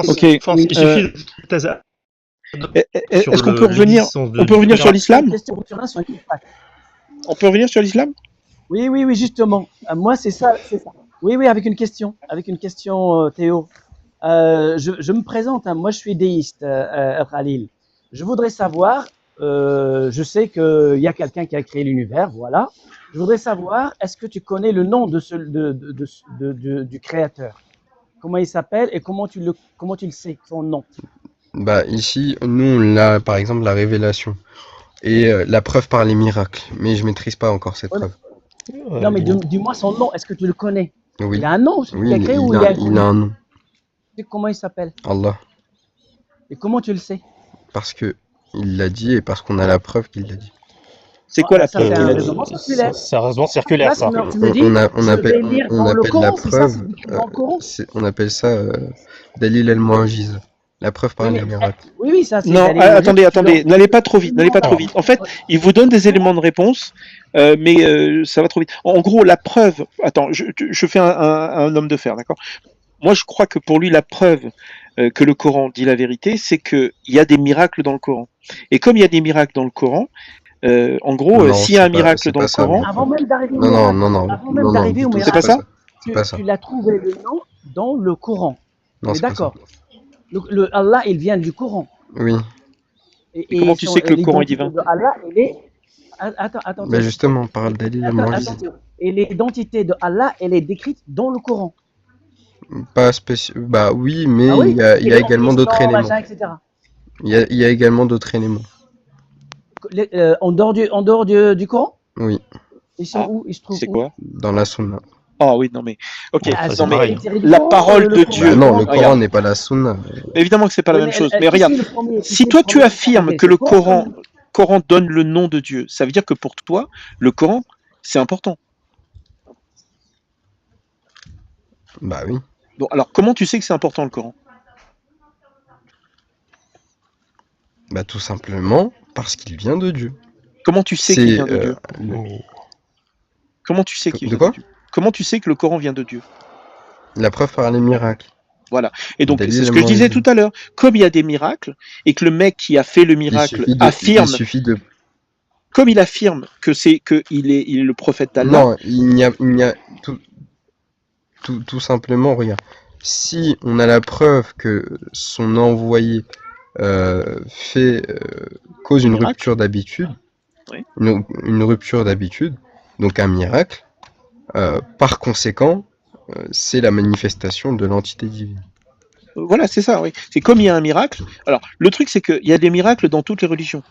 suffit de hypothèse ad hoc. Est-ce qu'on peut revenir sur l'islam? On peut revenir sur l'islam? Oui, justement. Moi, c'est ça. Oui, avec une question, Théo. Je me présente, hein, moi je suis déiste, Khalil. Je voudrais savoir, je sais qu'il y a quelqu'un qui a créé l'univers, voilà. Je voudrais savoir, est-ce que tu connais le nom du créateur? Comment il s'appelle et comment tu le sais, son nom? Bah ici, nous on a par exemple la révélation et la preuve par les miracles, mais je maîtrise pas encore cette Ouais, preuve. non, mais dis-moi son nom, est-ce que tu le connais? Oui, Il a un nom, celui oui, qui a créé, ou il a il a un nom, comment il s'appelle? Allah, Et comment tu le sais? parce que il l'a dit et parce qu'on a la preuve qu'il l'a dit. C'est quoi la Ça, c'est preuve un qu'il a dit? raisonnement circulaire. C'est un raisonnement circulaire, Là, ça. tu me dis, On je vais lire on dans le appelle la Coran, c'est ça, preuve, c'est écrit dans le Coran. on appelle ça Dalil al-Mu'jiz, la preuve par Oui, les mais, miracles. oui, ça, c'est Non, Dalil attendez, Mu'jiz, attendez, n'allez pas trop vite, n'allez pas trop non. vite. En fait, il vous donne des éléments de réponse, mais ça va trop vite. En gros, la preuve, attends, je fais un homme de fer, d'accord? Moi, je crois que pour lui, la preuve que le Coran dit la vérité, c'est qu'il y a des miracles dans le Coran. Et comme il y a des miracles dans le Coran, en gros, Non, s'il y a un c'est miracle dans pas le ça, Coran, mais Avant même d'arriver au non, non, miracle, non, non, avant non, même non, d'arriver du au tout, c'est pas miracle, ça? c'est pas ça, tu l'as trouvé le nom dans le Coran. On non, est c'est pas ça. d'accord. Le Allah, il vient du Coran. Oui, Et comment tu sais que le Coran est l'identité divin? de Allah, elle est. Attends. bah justement, on parle Dalil al-Mu'jiz, Attention. Et l'identité de Allah, elle est décrite dans le Coran. pas spécial, bah oui, mais Ah oui, il y a également d'autres éléments. machin, etc. Il y a également d'autres éléments. En dehors du Coran, Oui, ils sont Ah, où? Ils se trouvent c'est où? quoi? dans la Sunna. Ah oui, non mais, ok, Ah, c'est non mais, pareil. la parole de Coran, Dieu. Bah non, le Regarde. Coran n'est pas la Sunna. évidemment que c'est pas la même chose. Mais qui regarde, c'est le premier- qui si c'est le toi tu premier qui s'est affirmes arrêté? que C'est le toi ou Coran donne le nom de Dieu, ça veut dire que pour toi, le Coran, c'est important. Bah oui. Bon, alors comment tu sais que c'est important le Coran? Bah tout simplement parce qu'il vient de Dieu. Comment tu sais qu'il C'est vient de Dieu? Mais Comment tu sais qu'il de vient quoi? de Dieu? Comment tu sais que le Coran vient de Dieu? La preuve par les miracles. Voilà. Et donc, Dalil c'est ce que je disais al-Mu'jiz. tout à l'heure. Comme il y a des miracles, et que le mec qui a fait le miracle Il affirme, suffit de. comme il affirme que il est le prophète d'Allah, Non, il n'y a tout simplement, regarde. Si on a la preuve que son envoyé cause une Miracle. rupture d'habitude, Oui. une rupture d'habitude, donc un miracle, par conséquent, c'est la manifestation de l'entité divine. voilà, c'est ça, oui. C'est comme il y a un miracle. Alors, le truc, c'est qu'il y a des miracles dans toutes les religions.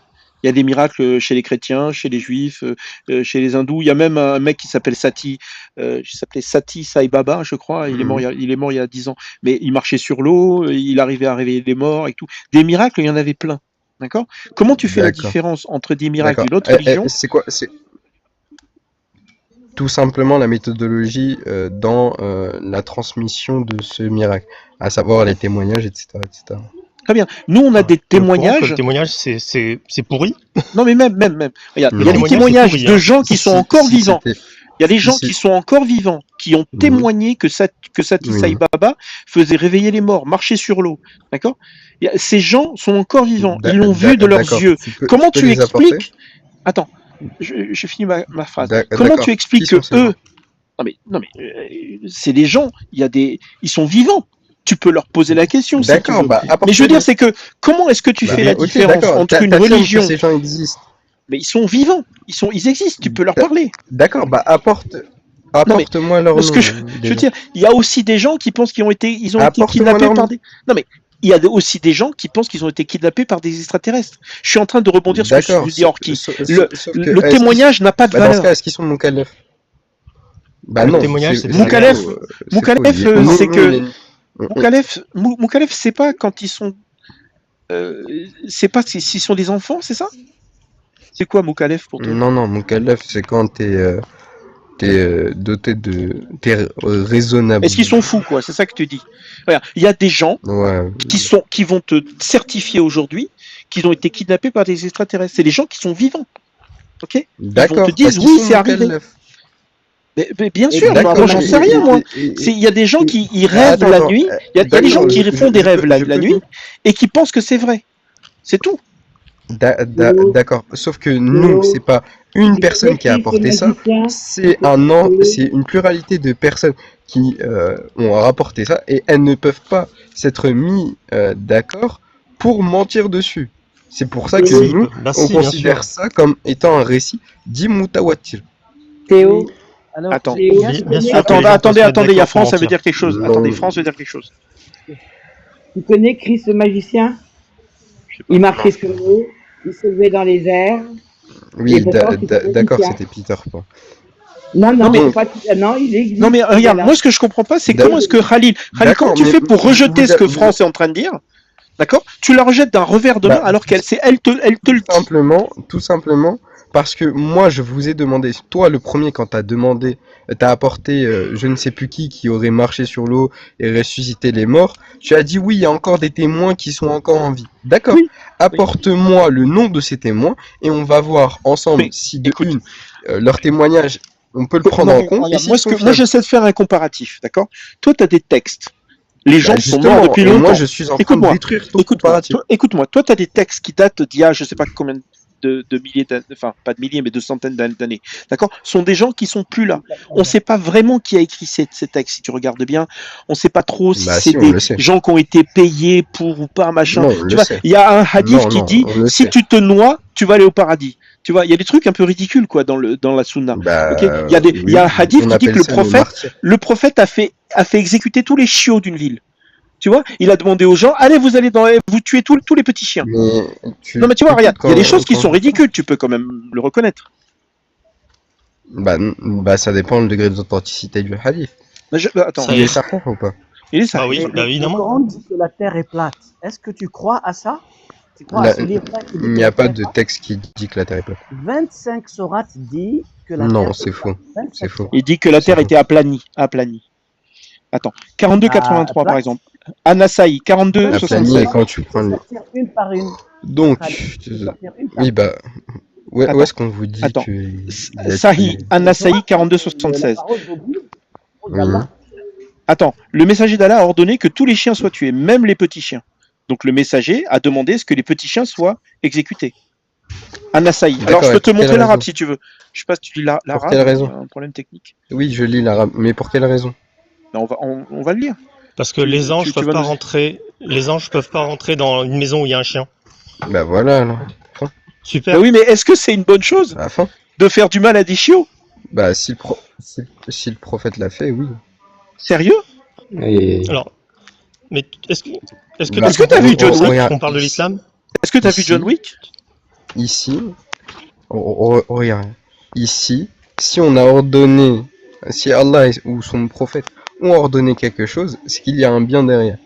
Il y a des miracles chez les chrétiens, chez les juifs, chez les hindous. Il y a même un mec qui s'appelle Sati, il s'appelait Sati Sai Baba, je crois. Il est mort il y a 10 ans. Mais il marchait sur l'eau, il arrivait à réveiller les morts et tout. Des miracles, il y en avait plein. D'accord? Comment tu fais la D'accord. différence entre des miracles D'accord. d'une autre religion? C'est quoi? C'est tout simplement la méthodologie dans la transmission de ce miracle, à savoir les témoignages, etc., etc. Très bien. Nous, on a des le Coran, témoignages. le témoignage, c'est pourri. Non, mais même. Regarde, il y a des témoignage, témoignages c'est pourri, de hein. gens qui sont encore vivants. c'était- Il y a des gens si- qui sont encore vivants, qui ont Oui. témoigné que Sati Oui. Sai Baba faisait réveiller les morts, marcher sur l'eau. D'accord? Ces gens sont encore vivants. Ils l'ont vu de leurs D'accord. yeux. Comment peux tu les apporter? expliques? Attends, j'ai fini ma phrase. D'accord. Comment tu expliques Qui sont que ces eux, gens? non mais, c'est des gens. Ils sont vivants. Tu peux leur poser la question. Si tu D'accord, veux. bah, Mais je veux dire, c'est que comment est-ce que tu fais la ok, différence d'accord. entre une T'affirmes que religion? ces gens existent. Mais ils sont vivants. Ils existent. Tu peux leur parler. D'accord, bah apporte-moi leur Parce nom. que je veux dire, il y a aussi des gens qui pensent qu'ils ont été Apporte-moi kidnappés leur par nom. des. Non mais il y a aussi des gens qui pensent qu'ils ont été kidnappés par des extraterrestres. Je suis en train de rebondir sur ce que D'accord. je dis Orki. Sauf Le que, est-ce témoignage n'a pas de qu'ils- bah, dans ce valeur. cas, est-ce qu'ils sont Moukalef? Bah Le non. témoignage, c'est Moukalef, faux, Moukalef, faux. Nous, c'est que- on- Moukalef, c'est pas quand ils sont. C'est pas s'ils sont des enfants, c'est ça? C'est quoi Moukalef pour toi? Non, Moukalef, c'est quand t'es doté de. T'es raisonnable. Est-ce qu'ils sont fous, quoi? C'est ça que tu dis. Regarde, il y a des gens Ouais. qui vont te certifier aujourd'hui qu'ils ont été kidnappés par des extraterrestres. C'est des gens qui sont vivants. Ok? D'accord. te disent, parce qu'ils oui, sont c'est arrivé. Moukalef. Mais bien sûr, D'accord, moi j'en sais rien, moi. et- Il y a des gens qui et- rêvent attends, la attends, nuit, il y a des gens d'accord, qui font des rêves la peux- nuit et qui pensent que c'est vrai. C'est tout. D'accord. Sauf que nous, Théo, c'est pas une tu personne connais qui a Chris le apporté ça, magicien? c'est une pluralité de personnes qui ont rapporté ça et elles ne peuvent pas s'être mis d'accord pour mentir dessus. C'est pour ça que Si, nous, bah on si, bien considère sûr. ça comme étant un récit d'Imutawatir. Théo, Alors, Attends. Théo, bien tu Bien connais, sûr que les gens peuvent se mettre Attendez, il y a d'accord pour France, ça veut mentir. dire quelque chose. Non. Attendez, France veut dire quelque chose. tu connais Chris le magicien? Je sais pas. Il marchait sur l'eau, il se levait dans les airs, et Oui, pourtant c'est un d'accord, magicien. c'était Peter Pan. Non, non, mais- c'est pas non, il existe. Non mais ce regarde, gars-là. moi ce que je comprends pas, c'est D'accord. comment est-ce que Khalil, comment tu mais fais pour rejeter vous ce que vous- France est en train de dire, d'accord? Tu la rejettes d'un revers de main Bah, alors elle te le dit. tout simplement, parce que moi, je vous ai demandé, toi, le premier, quand t'as demandé, t'as apporté je ne sais plus qui aurait marché sur l'eau et ressuscité les morts, tu as dit oui, il y a encore des témoins qui sont encore en vie. D'accord. Oui. Apporte-moi le nom de ces témoins et on va voir ensemble Mais, si de écoute. leur témoignage, on peut le prendre Non, en mais compte et regarde, s'ils sont moi fiables. j'essaie de faire un comparatif, d'accord? Toi tu as des textes. Les gens Bah, sont morts justement, depuis et longtemps. moi, je suis en train de Écoute-moi, détruire ton comparatif. écoute-moi, toi tu as des textes qui datent d'il y a je sais pas combien de milliers d'années, enfin pas de milliers mais de centaines d'années, d'accord? Ce sont des gens qui sont plus là. On ne sait pas vraiment qui a écrit ces textes, si tu regardes bien. On ne sait pas trop si Bah c'est si, on des le sait. gens qui ont été payés pour ou pas, machin. Non, on Tu le vois, sait. il y a un hadith Non, qui non, dit on le si sait. tu te noies, tu vas aller au paradis. Tu vois, il y a des trucs un peu ridicules quoi dans la sunna. Bah, Ok, il y a un hadith on qui dit appelle que ça le prophète a fait exécuter tous les chiots d'une ville. Tu vois, il a demandé aux gens, allez, vous allez vous tuez tous les petits chiens. Mais Non mais tu vois, écoutes, regarde, il y a des quand- choses qui quand- sont ridicules, tu peux quand même le reconnaître. Bah, ça dépend le degré d'authenticité du hadith. Mais attends, Ça Il y est est. certain ou pas? il est ça. Bah oui, bah le évidemment. Coran dit que la terre est plate. Est-ce que tu crois à ça? Tu crois à Là, ce livre-là qui dit il que n'y la a pas terre est de plate? texte qui dit que la Terre est plate. 25 sourates dit que la Non, terre c'est est faux. plate. 25 C'est faux. sourates. Il dit que la C'est Terre faux. était aplanie. Attends, 42,83 par plate. exemple. Anasaï, Aplanie, 42,76. quand tu prends Il les... faut sortir une par une. Donc, Il faut sortir une par oui, une. bah, où Attends, est-ce qu'on vous dit attends. que... il a Sahih, tué- Anasaï, La 42,76. parole de Dieu, la parole Oui. d'Allah. Attends, le messager d'Allah a ordonné que tous les chiens soient tués, même les petits chiens. Donc le messager a demandé que les petits chiens soient exécutés. Anasaï. Alors D'accord, je peux et te pour quelle montrer l'arabe raison? si tu veux. Je sais pas si tu lis Pour l'arabe, quelle il y raison? a un problème technique. Oui, je lis l'arabe, mais pour quelle raison? Ben, on va le lire. Parce que les anges peuvent vas pas nous- rentrer. Les anges peuvent pas rentrer dans une maison où il y a un chien. Bah voilà, alors. Super. Ben oui, mais est-ce que c'est une bonne chose À la fin. de faire du mal à des chiots? Bah, si le prophète l'a fait, oui. Sérieux? Et Alors, mais est-ce que Bah, Est-ce que t'as vu John Wick Wick qu'on parle de l'islam? Est-ce que tu as vu Ici. John Wick? Ici, regarde, ici, si on a ordonné, si Allah ou son prophète ont ordonné quelque chose, c'est qu'il y a un bien derrière.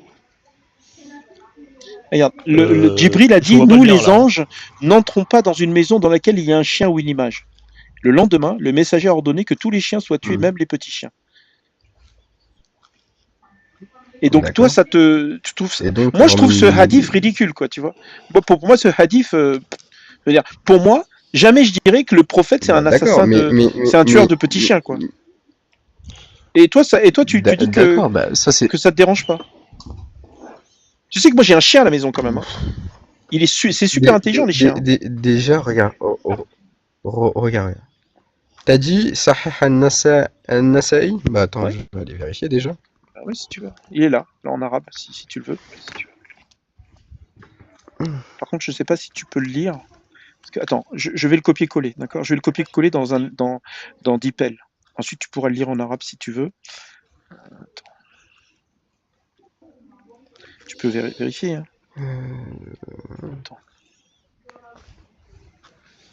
Regarde, le Djibril a je dit, vois pas nous le lien, les là. anges n'entrons pas dans une maison dans laquelle il y a un chien ou une image. Le lendemain, le messager a ordonné que tous les chiens soient tués, même les petits chiens. Et donc D'accord. toi, tu trouves ça... Et donc, Moi, je trouve ce hadith ridicule, quoi, tu vois. Bon, pour moi, ce hadith, je veux dire, pour moi, jamais je dirais que le prophète c'est un assassin, c'est un tueur de petits chiens, quoi. Et toi, tu dis d'accord, bah, ça c'est. que ça te dérange pas. Tu sais que moi j'ai un chien à la maison quand même. Hein. C'est super intelligent les chiens. Déjà, regarde, regarde. T'as dit Sahih al-Nasa'i? Bah attends, Ouais. je vais aller vérifier déjà. Ah oui, si tu veux. Il est là en arabe, si tu le veux. Par contre, je sais pas si tu peux le lire. Parce que, attends, je vais le copier-coller, d'accord? Je vais le copier-coller dans DeepL. Ensuite, tu pourras le lire en arabe si tu veux. Attends. Tu peux vérifier. Hein. Attends.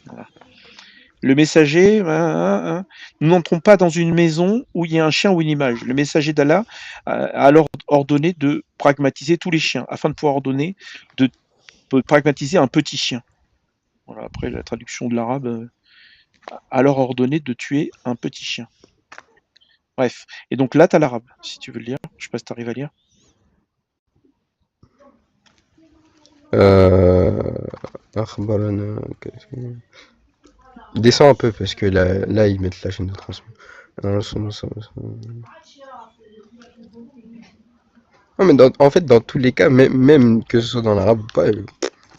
Voilà. Le messager, nous n'entrons pas dans une maison où il y a un chien ou une image. Le messager d'Allah a alors ordonné de pragmatiser tous les chiens, afin de pouvoir ordonner de pragmatiser un petit chien. Voilà, après la traduction de l'arabe, alors ordonné de tuer un petit chien. Bref, et donc là, tu as l'arabe, si tu veux le lire. Je sais pas si tu arrives à lire. Descends un peu parce que là ils mettent la chaîne de transmission. Non mais en fait dans tous les cas, même que ce soit dans l'arabe ou pas,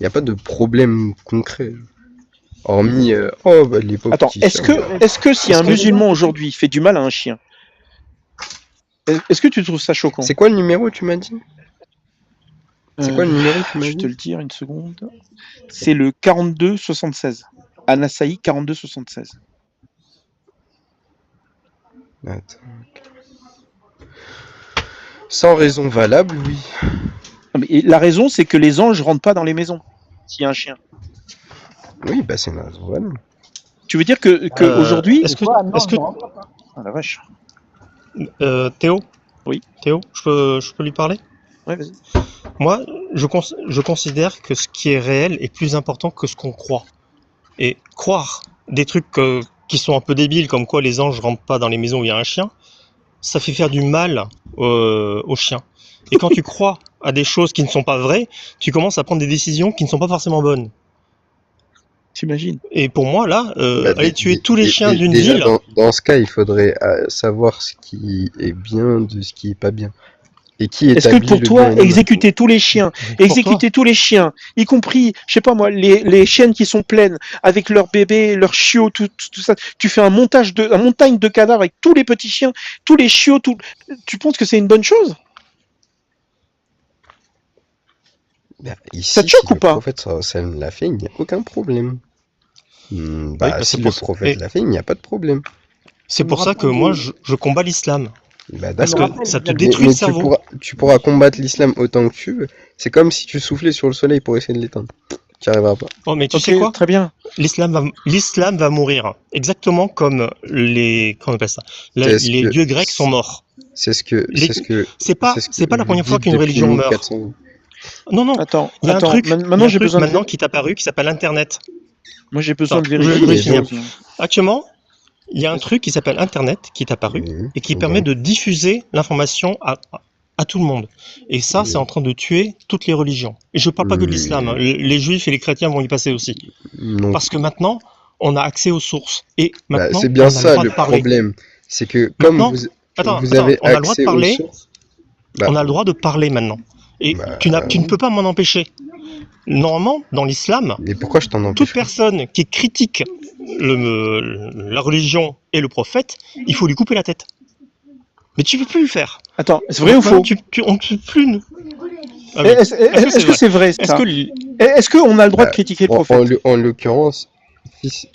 Il n'y a pas de problème concret. Hormis, les pauvres Attends, petits est-ce chiens. que si un musulman aujourd'hui fait du mal à un chien, est-ce que tu trouves ça choquant? C'est quoi le numéro, tu m'as dit? C'est quoi le numéro, tu m'as Je vais te dit? le dire une seconde. C'est le 42-76. Anasaï 42-76. Attends. Sans raison valable, oui. Non, mais la raison, c'est que les anges rentrent pas dans les maisons s'il y a un chien. Oui, bah c'est une raison valable. Tu veux dire que aujourd'hui... Est-ce que, Quoi, non, est-ce que non. Ah la vache. Théo? Oui. Théo, je peux lui parler? Ouais, vas-y. Moi, je considère que ce qui est réel est plus important que ce qu'on croit. Et croire des trucs qui sont un peu débiles, comme quoi les anges rentrent pas dans les maisons où il y a un chien, ça fait faire du mal aux chiens. Et quand tu crois à des choses qui ne sont pas vraies, tu commences à prendre des décisions qui ne sont pas forcément bonnes. T'imagines? Et pour moi, là, Bah, aller tuer tous les chiens d'une déjà, ville... dans ce cas, il faudrait savoir ce qui est bien de ce qui est pas bien. Et qui Est-ce que établit pour le toi, bien et le mal. exécuter tous les chiens, exécuter tous les chiens, y compris, je sais pas moi, les chiennes qui sont pleines, avec leurs bébés, leurs chiots, tout ça, tu fais un montagne de cadavres avec tous les petits chiens, tous les chiots, tu penses que c'est une bonne chose? Bah, ici, Ça te choque si ou pas? le prophète sallam l'a fait, il n'y a aucun problème. bah, Si c'est le pour ça. prophète l'a fait, il n'y a pas de problème. C'est me pour ça que rappelle moi, de- je combats l'islam. Bah, Parce d'accord. que ça te Mais- détruit Mais le cerveau. tu pourras combattre l'islam autant que tu veux. C'est comme si tu soufflais sur le soleil pour essayer de l'éteindre. Tu n'y arriveras pas. Oh, mais tu Ok, sais quoi? très bien. L'islam va mourir. Exactement comme comment on appelle ça? C'est ce Les que- dieux grecs sont morts. C'est ce que. Les- C'est ce que. C'est pas la vous première fois dites qu'une depuis religion meurt. 1400 ans. Non, non. Attends, Il y a un truc, maintenant j'ai besoin maintenant de... qui est apparu qui s'appelle Internet. Moi j'ai besoin de Attends, vérifier je vais les finir. choses. Actuellement, il y a un truc qui s'appelle Internet qui est apparu et qui Ouais. permet de diffuser l'information à tout le monde. Et ça, c'est en train de tuer toutes les religions. Et je parle pas que de l'islam. Hein. Les juifs et les chrétiens vont y passer aussi. Non. Parce que maintenant, on a accès aux sources. Et Bah, maintenant, c'est on bien a le ça droit le de parler. problème. C'est que comme Maintenant, vous Attends, avez on a le droit de accès aux parler. sources. Bah, On a le droit de parler maintenant. Et Bah, tu ne peux pas m'en empêcher. Normalement, dans l'islam, Mais pourquoi je t'en toute empêche? personne qui critique la religion et le prophète, il faut lui couper la tête. Mais tu peux plus le faire. Attends, c'est vrai ou faux? On ne peut plus nous. Ah oui. Est-ce que c'est vrai Est-ce ça? que Est-ce qu'on a le droit de Bah, critiquer le En, prophète? en l'occurrence,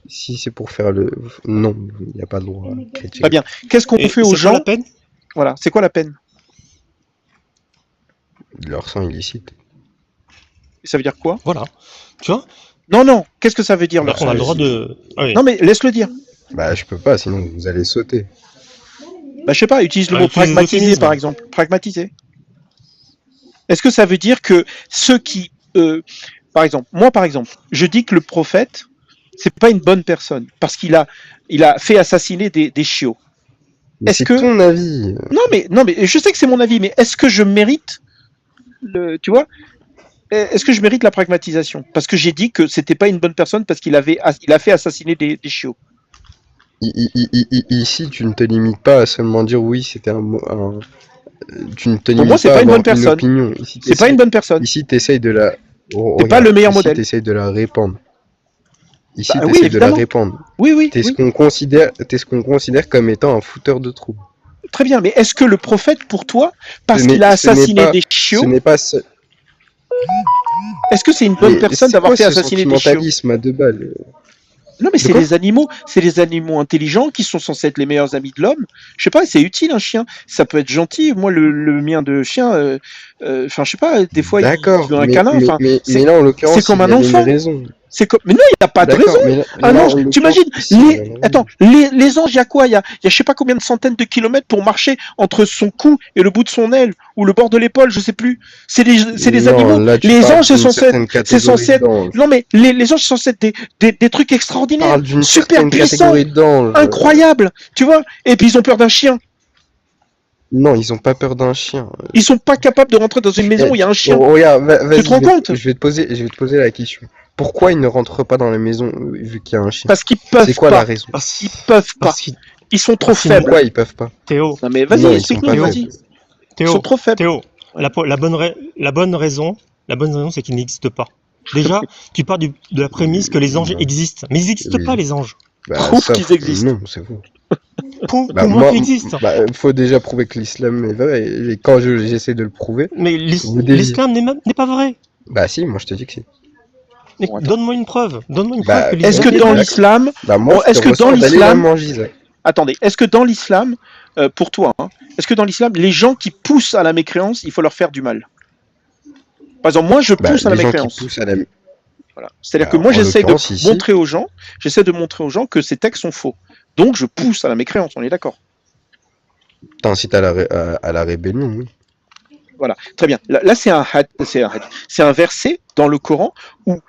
si c'est pour faire le. Non, il n'y a pas le droit à critiquer. Très bien. Qu'est-ce qu'on et fait c'est aux quoi gens? la peine? Voilà, c'est quoi la peine? Leur sang illicite. Ça veut dire quoi? Voilà. Tu vois? Non, qu'est-ce que ça veut dire leur On a le sang droit illicite? de. Ah oui. Non mais laisse-le dire. Bah, je peux pas, sinon vous allez sauter. Bah, je sais pas, utilise le Bah, mot utilise pragmatiser l'euphémisme. par exemple. Pragmatiser. Est-ce que ça veut dire que ceux qui, par exemple, moi par exemple, je dis que le prophète, c'est pas une bonne personne parce qu'il a fait assassiner des chiots. Mais Est-ce c'est que- ton avis. Non mais je sais que c'est mon avis, mais est-ce que je mérite tu vois? Est-ce que je mérite la pragmatisation? Parce que j'ai dit que c'était pas une bonne personne parce qu'il a fait assassiner des chiots. Ici, tu ne te limites pas à seulement dire oui, c'était tu ne te limites moi, c'est pas pas à une bonne avoir une personne. opinion. Ici, C'est pas une bonne personne. Ici, tu essayes de la. C'est pas le meilleur modèle. Tu essayes de la répandre. Ici, Bah tu oui, essayes de la évidemment. répandre. Oui. T'es ce qu'on considère comme étant un fouteur de troubles. Très bien, mais est-ce que le prophète, pour toi, parce Ce n'est- qu'il a ce n'est assassiné pas- des Ce chiots, n'est pas ce. est-ce que c'est une bonne Mais personne c'est d'avoir quoi fait ce assassiner des chiots? sentimentalisme à deux balles? Non, mais c'est quoi les animaux intelligents qui sont censés être les meilleurs amis de l'homme. Je sais pas, c'est utile un chien. Ça peut être gentil. Moi, le mien de chien, enfin, je sais pas, des fois, D'accord, il veut un mais, câlin. mais, Enfin, mais, c'est- mais là, en l'occurrence, c'est comme un il y avait une enfant. raison. mais non, il n'y a pas de D'accord, raison. mais là- Un là, en ange, l'occurrence, t'imagines, ici, il y a une raison. attends, les anges, il y a quoi? Il y a je sais pas combien de centaines de kilomètres pour marcher entre son cou et le bout de son aile, ou le bord de l'épaule, je sais plus. C'est des Non, animaux. là, tu Les parles anges, c'est d'une censé certaine être, c'est censé être, catégorie d'anges. non, mais les anges, c'est censé être des trucs Tu extraordinaires, parles d'une super certaine puissants, catégorie d'anges. incroyables, tu vois. Et puis ils ont peur d'un chien. Non, ils ont pas peur d'un chien. Ils sont pas capables de rentrer dans une maison où il y a un chien. Oh, regarde, vas-y, Tu te rends compte? je vais te poser la question. Pourquoi ils ne rentrent pas dans la maison vu qu'il y a un chien? Parce qu'ils peuvent C'est quoi la pas. raison? Ils peuvent pas. Parce qu'il Ils sont trop parce qu'ils- faibles. Pourquoi ils peuvent pas? Théo, Non mais Non, vas-y, ils sont explique-nous, pas vas-y. faibles. Ils sont trop faibles. Théo, la bonne raison, c'est qu'il n'existe pas. Déjà, tu pars de la prémisse que les anges existent. Mais ils n'existent Oui. pas, les anges. Bah, Prouve ça, qu'ils existent. Non, c'est faux. Pour Bah, moi, qu'ils existent. faut déjà prouver que l'islam est vrai. Et quand j'essaie de le prouver, Mais vous déviez. l'islam n'est pas vrai. Bah si, moi je te dis que si. Mais Bon, attends. donne-moi une preuve. Donne-moi une Bah, preuve que Est-ce que l'islam est dans vrai. l'islam, Bah moi, Bon, je est-ce te que reçois dans d'aller l'islam- la manger. attendez, est-ce que dans l'islam, pour toi, hein, est-ce que dans l'islam, les gens qui poussent à la mécréance, il faut leur faire du mal? Par exemple, moi, je Bah, pousse à la les gens qui mécréance. poussent à la... Voilà. C'est-à-dire Bah, que moi, en j'essaie de l'occurrence, ici- montrer aux gens, que ces textes sont faux. Donc, je pousse à la mécréance. On est d'accord. T'incites à la rébellion, oui. Voilà, très bien. Là, c'est un verset dans le Coran où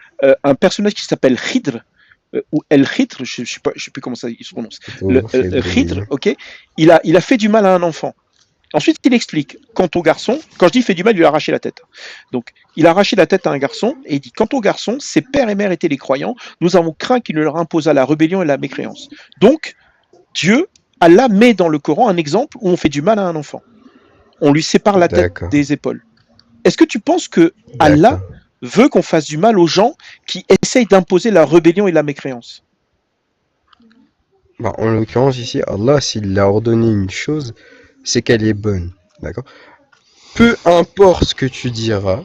un personnage qui s'appelle Khidr, ou El Khidr, je sais plus comment ça il se prononce. Le Khidr, ok, il a fait du mal à un enfant. Ensuite, il explique, quant au garçon, quand je dis fait du mal, il lui a arraché la tête. Donc, il a arraché la tête à un garçon et il dit, quant au garçon, ses pères et mères étaient les croyants, nous avons craint qu'il ne leur imposât la rébellion et la mécréance. Donc, Dieu, Allah met dans le Coran un exemple où on fait du mal à un enfant. On lui sépare la tête D'accord. des épaules. Est-ce que tu penses que Allah D'accord. veut qu'on fasse du mal aux gens qui essayent d'imposer la rébellion et la mécréance? Bah, en l'occurrence ici, Allah, s'il a ordonné une chose, c'est qu'elle est bonne. D'accord? Peu importe ce que tu diras,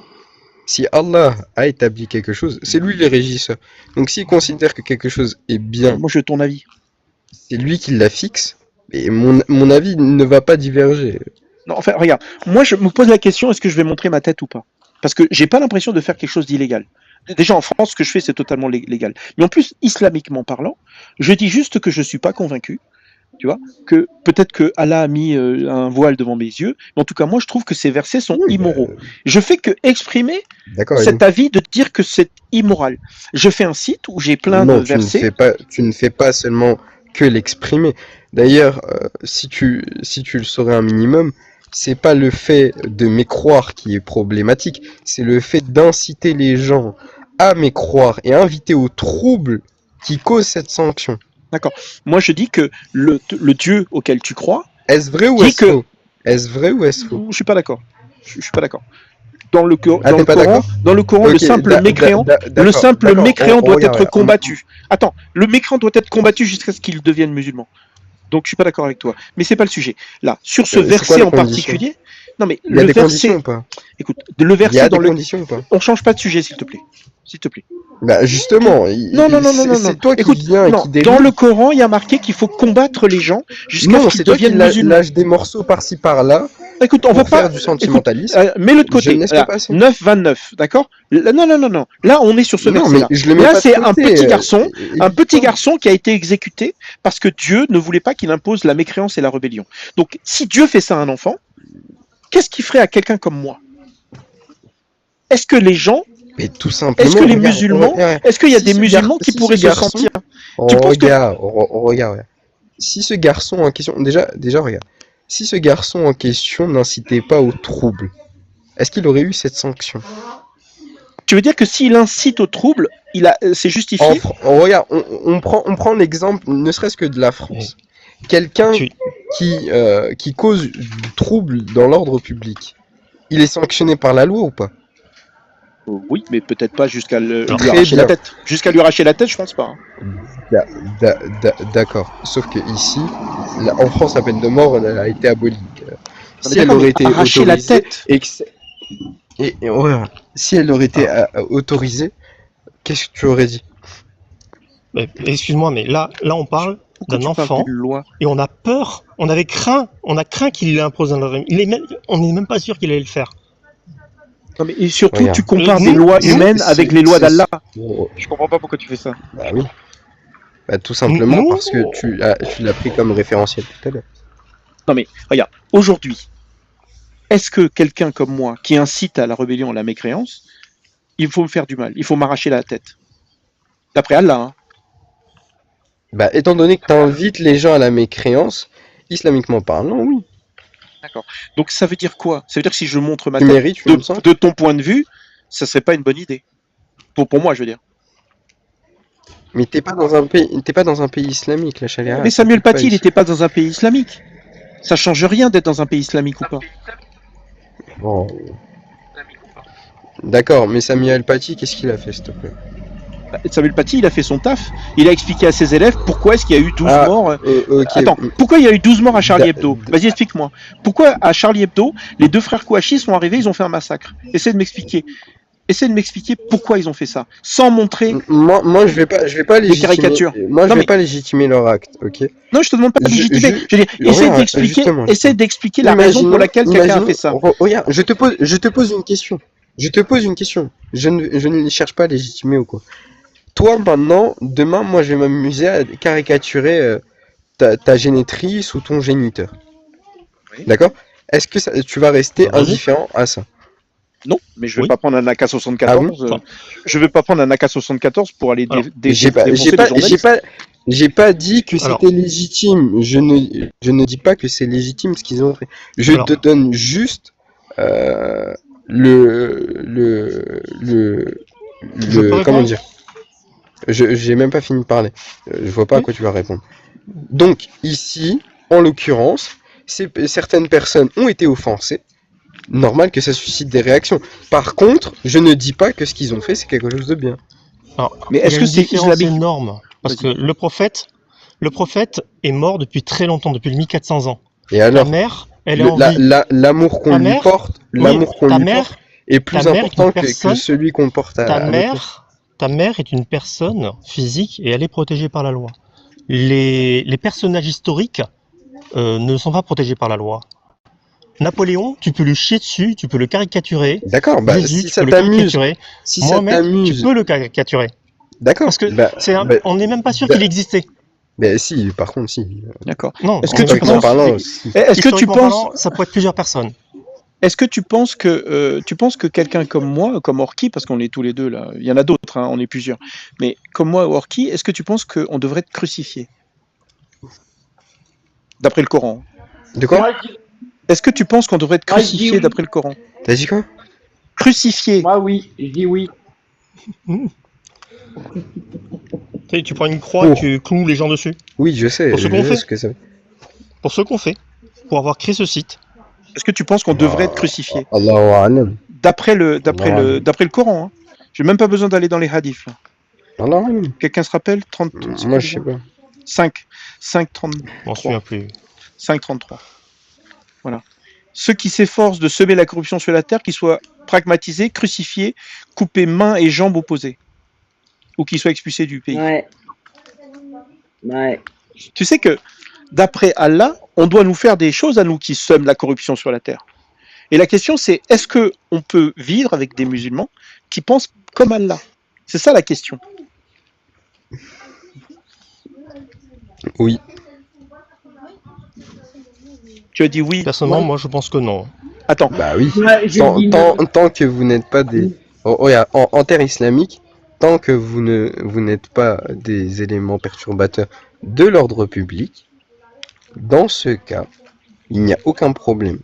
si Allah a établi quelque chose, c'est lui le régisseur. Donc s'il considère que quelque chose est bien, Moi, je veux ton avis. c'est lui qui la fixe, et mon avis ne va pas diverger. Non, enfin, regarde, moi, je me pose la question, est-ce que je vais montrer ma tête ou pas? Parce que j'ai pas l'impression de faire quelque chose d'illégal. Déjà, en France, ce que je fais, c'est totalement légal. Mais en plus, islamiquement parlant, je dis juste que je suis pas convaincu, tu vois, que peut-être que Allah a mis un voile devant mes yeux, mais en tout cas, moi, je trouve que ces versets sont Oui, immoraux. Je fais que exprimer D'accord. cet avis de dire que c'est immoral. Je fais un site où j'ai plein Non, de versets. tu ne fais pas seulement que l'exprimer. D'ailleurs, si tu le saurais un minimum, c'est pas le fait de mécroire qui est problématique, c'est le fait d'inciter les gens à mécroire et inviter au trouble qui cause cette sanction. Moi, je dis que le Dieu auquel tu crois, Est-ce vrai ou Dis est-ce que- faux? Est-ce vrai ou est-ce faux? je suis pas d'accord. Je suis pas d'accord. Dans le, Ah, t'es pas d'accord? Coran, le Ok, simple mécréant, d'accord, d'accord, doit regarde, être combattu. Attends, le mécréant doit être combattu jusqu'à ce qu'il devienne musulman. Donc je suis pas d'accord avec toi. Mais c'est pas le sujet. Là, sur ce C'est quoi verset les en conditions? particulier, non mais Il y a le des conditions verset, ou pas? écoute, le Il y verset a dans des le, conditions ou pas? on change pas de sujet s'il te plaît. S'il te plaît. Bah justement, Non. c'est toi qui Écoute, viens et non, qui dérive. dans le Coran, il y a marqué qu'il faut combattre les gens jusqu'à Non, ce qu'ils c'est toi qui deviennent musulmans. lâche des morceaux par-ci par-là Écoute, on pour va faire pas. du Écoute, sentimentalisme. mets-le de Je côté. ne laisse Là, pas passer. 9-29, d'accord? Non. Là, on est sur ce Non, verset-là. mais je le mets Là, pas de c'est côté, un petit garçon, un évite petit pas. garçon qui a été exécuté parce que Dieu ne voulait pas qu'il impose la mécréance et la rébellion. Donc, si Dieu fait ça à un enfant, qu'est-ce qu'il ferait à quelqu'un comme moi? Est-ce que les gens, Mais tout simplement. est-ce que les regarde, musulmans, regarde, est-ce qu'il y a si des ce musulmans gar- qui si pourraient ce se garçon- sentir? Tu penses que- regarde. Si ce garçon en question, déjà, regarde. Si ce garçon en question n'incitait pas au trouble, est-ce qu'il aurait eu cette sanction? Tu veux dire que s'il incite au trouble, c'est justifié? Regarde, on prend l'exemple, ne serait-ce que de la France. Quelqu'un Tu- qui cause du trouble dans l'ordre public, il est sanctionné par la loi ou pas? Oui, mais peut-être pas jusqu'à lui Très arracher la bien. tête. Jusqu'à lui arracher la tête, je pense pas. D'accord. Sauf que ici, en France, la peine de mort elle a été abolie. Si elle D'accord, aurait mais été arracher la autorisée, tête. si elle aurait été autorisée, qu'est-ce que tu aurais dit? Excuse-moi, mais là, on parle Pourquoi d'un tu parles enfant d'une loi? et on a peur, on a craint qu'il l'impose dans la on n'est même pas sûr qu'il allait le faire. Non, mais et surtout, Regarde. tu compares Nous, des lois nous, humaines c'est- avec les lois c'est- d'Allah. Oh, Je comprends pas pourquoi tu fais ça. bah oui. Bah, tout simplement Nous- parce que tu l'as pris comme référentiel tout à l'heure. Non, mais regarde, aujourd'hui, est-ce que quelqu'un comme moi qui incite à la rébellion, à la mécréance, il faut me faire du mal, il faut m'arracher la tête? D'après Allah, hein. Bah, étant donné que tu invites les gens à la mécréance, islamiquement parlant, oui. Donc ça veut dire quoi? Ça veut dire que si je montre ma Tu tête mérites une sanction. de ton point de vue, ça serait pas une bonne idée. Pour moi, je veux dire. Mais t'es pas dans un pays islamique, la charia. Mais Samuel Paty, il n'était pas dans un pays islamique. Ça change rien d'être dans un pays islamique ou pas. Bon. D'accord, mais Samuel Paty, qu'est-ce qu'il a fait, s'il te plaît? Samuel Paty, il a fait son taf. Il a expliqué à ses élèves pourquoi est-ce qu'il y a eu 12 Ah, morts. ok. Attends, pourquoi il y a eu 12 morts à Charlie Da- Hebdo? Vas-y, explique-moi. Pourquoi à Charlie Hebdo, les deux frères Kouachi sont arrivés, ils ont fait un massacre? Essaie de m'expliquer. Essaie de m'expliquer pourquoi ils ont fait ça, sans montrer Moi, je vais pas des légitimer. caricatures. Moi, je Non, vais mais pas légitimer leur acte, ok? non, je te demande pas de Je- légitimer. je- Je veux dire, regarde, essaie justement. d'expliquer la raison pour laquelle quelqu'un a fait ça. Regarde, je te pose une question. Je ne cherche pas à légitimer ou quoi. Toi, maintenant, demain, moi, je vais m'amuser à caricaturer ta génitrice ou ton géniteur. Oui. D'accord? Est-ce que tu vas rester Vas-y. indifférent à ça? Non, mais je vais Oui. pas prendre un AK-74. Ah bon Je vais pas prendre un AK-74 pour aller Alors, défoncer les journalistes. J'ai pas dit que Alors. c'était légitime. Je ne dis pas que c'est légitime ce qu'ils ont fait. Je Alors. te donne juste Je peux comment répondre dire. J'ai même pas fini de parler. Je vois pas à Oui. quoi tu vas répondre. Donc ici, en l'occurrence, certaines personnes ont été offensées. Normal que ça suscite des réactions. Par contre, je ne dis pas que ce qu'ils ont fait c'est quelque chose de bien. Alors, Mais il y est-ce a que une c'est différence islamique? énorme parce que le prophète est mort depuis très longtemps, depuis 1400 ans. Et Ta alors, mère, elle est en vie. l'amour qu'on Ta lui mère, porte, oui, l'amour qu'on ta lui mère, porte est plus ta mère est important une que personne- celui qu'on porte à l'autre. ta mère est une personne physique et elle est protégée par la loi. Les personnages historiques ne sont pas protégés par la loi. Napoléon, tu peux lui chier dessus, tu peux le caricaturer. D'accord, bah Jésus, si tu ça peux le t'amuse, caricaturer. si ça Mohamed, tu t'amuse, peux le caricaturer. d'accord. Parce que bah, on n'est même pas sûr bah- qu'il existait. bah, si, par contre, si. D'accord. Non, Est-ce on que est tu même pas penses- sûr. parlant, Mais si. Est-ce que tu historiquement penses, parlant, ça peut être plusieurs personnes. est-ce que tu penses que quelqu'un comme moi, comme Orki, parce qu'on est tous les deux là, il y en a d'autres, hein, on est plusieurs, mais comme moi, Orki, est-ce que tu penses qu'on devrait être crucifié d'après le Coran? De quoi? Moi, je dis- Est-ce que tu penses qu'on devrait être Moi, je dis crucifié oui. d'après le Coran? T'as dit quoi? Crucifié. Moi, oui, je dis oui. Tu sais, tu prends une croix et tu cloues les gens dessus. Oui, je sais, Pour ce je qu'on sais fait. ce que ça veut. Pour ce qu'on fait, pour avoir créé ce site. Est-ce que tu penses qu'on devrait être crucifié Allahu a'lam. d'après le Coran, hein. J'ai même pas besoin d'aller dans les hadiths. Là. Allahu a'lam. Quelqu'un se rappelle 30 Moi, je sais pas. 5, 30, Je m'en souviens plus. 5,33. Voilà. Ceux qui s'efforcent de semer la corruption sur la terre, qu'ils soient pragmatisés, crucifiés, coupés mains et jambes opposées, ou qu'ils soient expulsés du pays. Ouais. Ouais. Tu sais que, d'après Allah, on doit nous faire des choses à nous qui sèment la corruption sur la terre. Et la question c'est, est-ce qu'on peut vivre avec des musulmans qui pensent comme Allah? C'est ça la question. Oui. Tu as dit oui. Personnellement, moi, je pense que non. Attends, Bah oui. Moi, je dis non. Tant que vous n'êtes pas des... regarde, en terre islamique, tant que vous n'êtes pas des éléments perturbateurs de l'ordre public, dans ce cas, il n'y a aucun problème.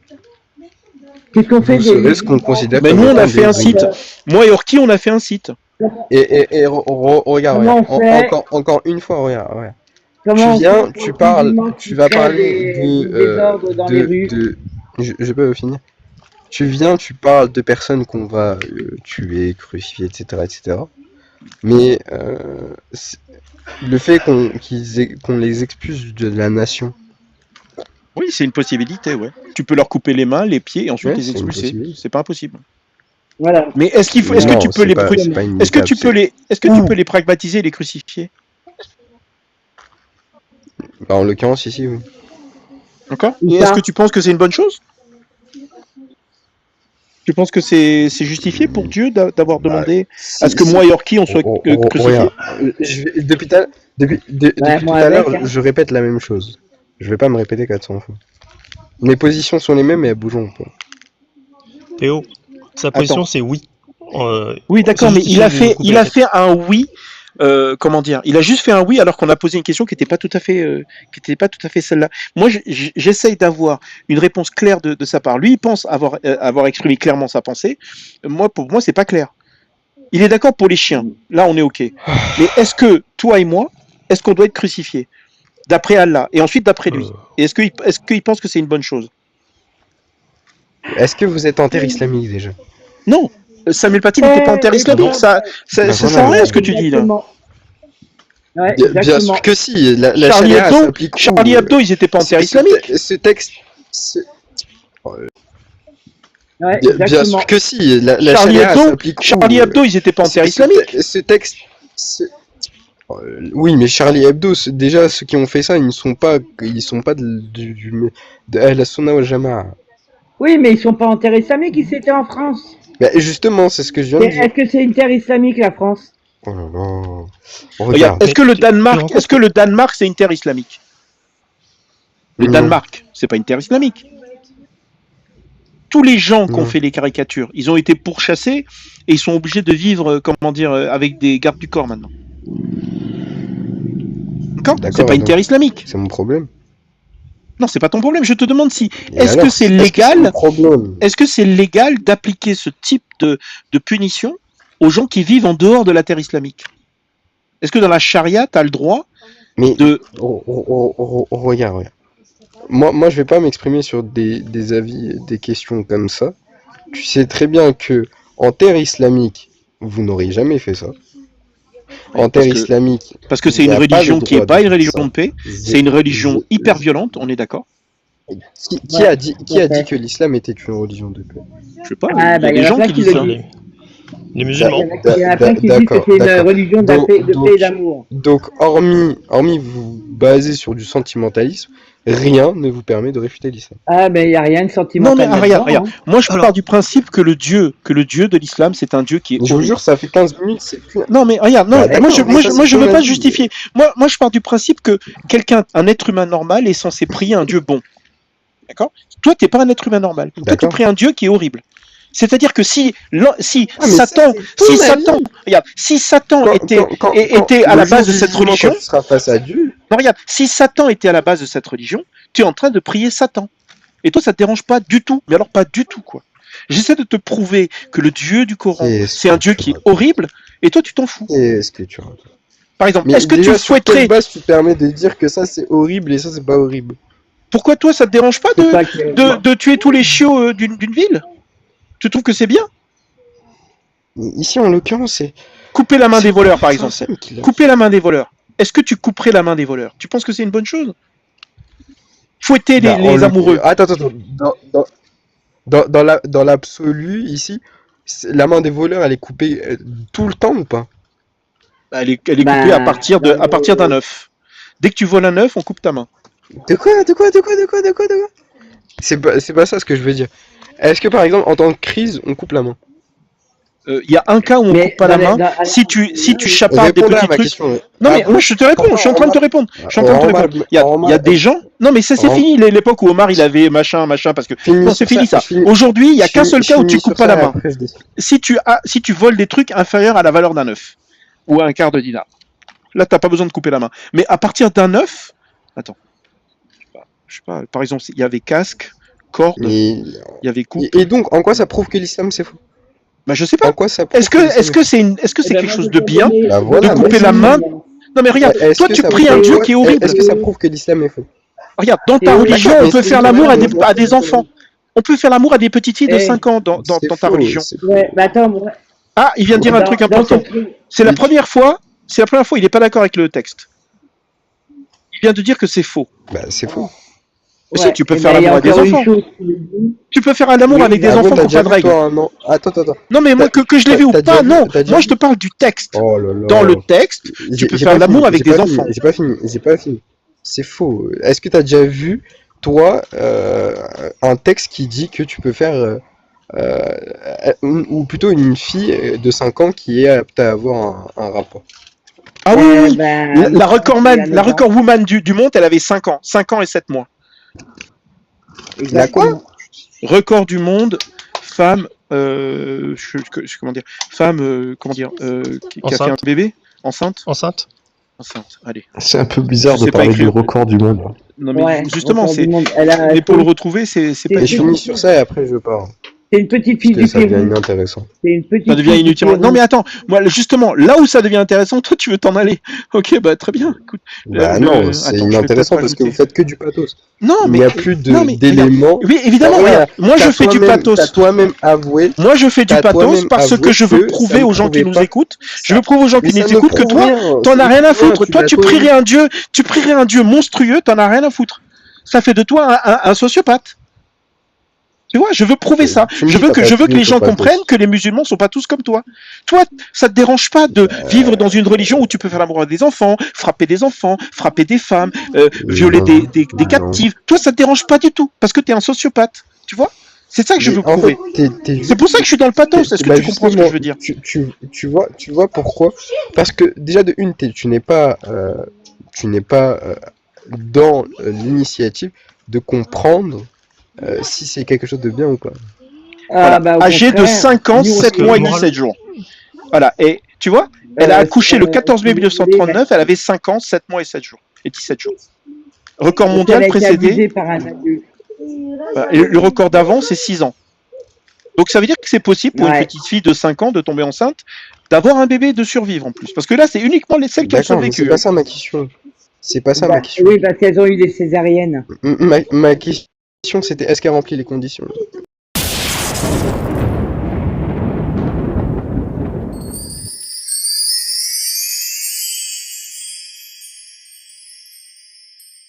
Qu'est-ce qu'on fait Vous des serez ce qu'on considère mais comme nous on étant a fait un des- site. Moi et Orki, on a fait un site. Regarde, Comment on fait encore une fois, regarde. Comment on viens, fait tu pour parles, musulmans tu qui vas créent parler des désordres dans les rues. je peux finir. Tu viens, tu parles de personnes qu'on va tuer, crucifier, etc. Mais le fait qu'on les expulse de la nation, Oui, c'est une possibilité, ouais. Tu peux leur couper les mains, les pieds et ensuite Ouais, les c'est une expulser. possibilité. C'est pas impossible. Voilà. Mais est-ce qu'il faut, est-ce que non, tu peux c'est les, pas- bru- c'est pas une est-ce que étape, tu peux c'est- les, est-ce que tu peux les pragmatiser et les crucifier? Bah, en l'occurrence ici, oui. D'accord? Ou Et est-ce ça. que tu penses que c'est une bonne chose? Tu penses que c'est justifié pour Dieu d'avoir demandé à ce que moi et Orki on soit crucifiés? Regarde, depuis tout à moi l'heure, avec, hein. je répète la même chose. Je vais pas me répéter 400 fois. Mes positions sont les mêmes et elles bougent un peu. Théo, sa position, c'est oui. Oui, d'accord, c'est mais il a justifié de fait, couper il la a tête. fait un oui. Comment dire? Il a juste fait un oui alors qu'on a posé une question qui n'était pas tout à fait, celle-là. Moi, j'essaye d'avoir une réponse claire de sa part. Lui, il pense avoir exprimé clairement sa pensée. Moi, pour moi, c'est pas clair. Il est d'accord pour les chiens. Là, on est ok. Mais est-ce que toi et moi, est-ce qu'on doit être crucifiés d'après Allah et ensuite d'après lui? Et est-ce qu'il pense que c'est une bonne chose? Est-ce que vous êtes en terre islamique déjà? Non. Samuel Paty n'était pas en terre islamique. Ça sert à rien ce que tu dis là. Exactement. Ouais, Bien exactement. sûr que si, la Charlie charia Hebdo, s'applique où Charlie Hebdo, ils étaient pas en terre islamique. Ce texte. Ouais, Bien exactement. sûr que si, la Charlie charia Hebdo, s'applique où Charlie Hebdo, ils étaient pas en terre islamique. Ce texte. Oui, mais Charlie Hebdo, déjà ceux qui ont fait ça, ils sont pas de la Sunna wal Jama'a. Oui, mais ils sont pas en terre islamique, ils étaient en France. Bah, justement, c'est ce que je viens de dire. Est-ce que c'est une terre islamique, la France? Oh là là. Regarde, Regarde. est-ce que le Danemark, c'est une terre islamique? Le Non. Danemark, c'est pas une terre islamique. Tous les gens qui ont fait les caricatures, ils ont été pourchassés et ils sont obligés de vivre, avec des gardes du corps maintenant. D'accord. C'est pas une terre islamique. C'est mon problème. Non, c'est pas ton problème. Je te demande si Et est-ce alors, que c'est c'est légal mon problème. Est-ce que c'est légal d'appliquer ce type de punition aux gens qui vivent en dehors de la terre islamique? Est-ce que dans la charia, tu as le droit Mais de... regarde. Moi, je vais pas m'exprimer sur des avis, des questions comme ça. Tu sais très bien que en terre islamique, vous n'aurez jamais fait ça. En terre islamique, parce que c'est une religion qui n'est pas une religion de paix, c'est une religion hyper violente, on est d'accord? Qui a dit que l'islam était une religion de paix? Je sais pas, il y a des gens qui disent ça. Les musulmans. Il y en a plein qui disent que c'est une religion de paix et d'amour. Donc, hormis vous baser sur du sentimentalisme, rien ne vous permet de réfuter l'islam. Ah, ben il n'y a rien de Non, sentimental. mais regarde. Moi, je pars du principe que le Dieu de l'islam, c'est un Dieu qui est... Je vous jure, ça fait 15 minutes, c'est plus... Non, mais regarde, non, Bah, moi, je d'accord, veux pas justifier. Moi, je pars du principe que un être humain normal, est censé prier un Dieu bon. D'accord? Toi, t'es pas un être humain normal. Toi, tu pries un Dieu qui est horrible. C'est-à-dire que si Satan était à la base de cette religion, tu seras face à Dieu. non, regarde, si Satan était à la base de cette religion, tu es en train de prier Satan. Et toi, ça te dérange pas du tout. Mais alors, pas du tout, quoi. J'essaie de te prouver que le Dieu du Coran, c'est un Dieu qui est horrible, et toi, tu t'en fous. Qu'est-ce que tu racontes? Par exemple, Mais est-ce que déjà, tu souhaiterais... sur quelle base tu permets de dire que ça, c'est horrible et ça, c'est pas horrible? Pourquoi toi, ça te dérange pas de tuer tous les chiots d'une ville? Tu trouves que c'est bien? Ici, en l'occurrence, c'est... Couper la main des voleurs, par exemple. Sam qui l'a Couper la main des voleurs. Est-ce que tu couperais la main des voleurs? Tu penses que c'est une bonne chose? Fouetter les amoureux. Attends. Dans l'absolu, ici, la main des voleurs, elle est coupée tout le temps ou pas? Elle est coupée à partir d'un œuf. Dès que tu voles un œuf, on coupe ta main. De quoi? C'est pas ça ce que je veux dire. Est-ce que par exemple, en temps de crise, on coupe la main? Il y a un cas où on coupe pas la main. Si tu chapardes des petits trucs. Question. Non mais moi je te réponds, je suis en train de te répondre. Il y a des gens. Non mais ça c'est fini l'époque où Omar il avait machin parce que non c'est fini ça. Aujourd'hui il y a qu'un seul cas où tu coupes pas la main. Si tu voles des trucs inférieurs à la valeur d'un œuf ou à un quart de dinar. Là t'as pas besoin de couper la main. Mais à partir d'un œuf, attends. Je sais pas. Par exemple il y avait casque, corde, il y avait coupe. Et donc en quoi ça prouve que l'islam c'est faux? Bah je sais pas. En quoi ça Est-ce que c'est quelque chose de bien de couper la main? Non mais regarde, toi tu pries un Dieu qui est horrible. Est-ce que ça prouve que l'islam est faux? Regarde, dans ta religion, on peut faire l'amour à des enfants. On peut faire l'amour à des petites filles de 5 ans dans ta religion. Ouais, bah attends. Ah, il vient de dire un truc important. C'est la première fois, il n'est pas d'accord avec le texte. Il vient de dire que c'est faux. Bah c'est faux. Si, tu peux faire l'amour à des enfants. Tu peux faire un amour avec des enfants pour pas de règles. Attends. Non mais moi que je l'ai vu ou pas, non. Moi je te parle du texte. Dans le texte, tu peux faire l'amour avec des enfants. J'ai pas fini. C'est faux. Est-ce que tu as déjà vu, toi, un texte qui dit que tu peux faire, ou plutôt une fille de 5 ans qui est apte à avoir un rapport? Ah oui. La record woman du monde, elle avait 5 ans. 5 ans et 7 mois. La quoi? Record du monde, femme, qui a fait un bébé, enceinte, allez. C'est un peu bizarre de parler du record du monde. Non mais justement, mais pour le retrouver, c'est pas Je finis sur ça et après je pars. C'est une petite fille Parce que du ça devient Pérou. inintéressant. C'est une petite Ça devient fille du inutilement. Pérou. Non, mais attends, moi, justement, là où ça devient intéressant, toi, tu veux t'en aller. Ok, bah, très bien. Écoute, Bah le- non, c'est attends, je vais inintéressant peut-être parce que vous rajouter. faites que du pathos. Non, Il mais n'y a plus non, mais d'éléments. oui, évidemment, Bah, regarde, moi, je T'as fais du toi-même- pathos. T'as toi-même avoué. Moi, je fais du T'as pathos toi-même parce que avoué je veux que ça prouver ne aux gens qui prouvait nous pas écoutent. Je ça. veux prouver aux gens Mais qui ça nous ne écoutent que prouve toi, rien. t'en Ça as ne rien à prouve rien, foutre. tu Toi, l'as tu toi-même. prierais un dieu, monstrueux, t'en as rien à foutre. Ça fait de toi un sociopathe. Tu vois, je veux prouver ça. Tu me Je dis, veux t'as que, pas je veux que fini les ton gens pathos. comprennent que les musulmans sont pas tous comme toi. Toi, ça te dérange pas de vivre dans une religion où tu peux faire l'amour avec des enfants, frapper des femmes, violer Non, des non. captives. Toi, ça te dérange pas du tout parce que t'es un sociopathe. Tu vois? C'est ça que je Mais veux en fait, prouver. C'est pour ça que je suis dans le pathos. Est-ce que bah tu comprends ce que justement, je veux dire? tu vois pourquoi? Parce que déjà de une, tu n'es pas, dans l'initiative de comprendre si c'est quelque chose de bien ou pas. Voilà. Bah, au Âgée de contraire, 5 ans, nous, on 7 que mois et moral- 17 jours. Voilà. Et tu vois, elle a accouché le 14 mai si vous voulez, 1939, elle avait 5 ans, 7 mois et 7 jours. Et 17 jours. Record parce qu'elle mondial a été précédé. abusée par un adulte. Voilà. Et le record d'avant, c'est 6 ans. Donc ça veut dire que c'est possible pour une Ouais. petite fille de 5 ans de tomber enceinte, d'avoir un bébé et de survivre en plus. Parce que là, c'est uniquement celles qui ont D'accord, mais c'est survécu. pas ça ma question. C'est pas ça Bah, ma question. oui, parce qu'elles ont eu des césariennes. Ma question c'était est-ce qu'elle remplit les conditions?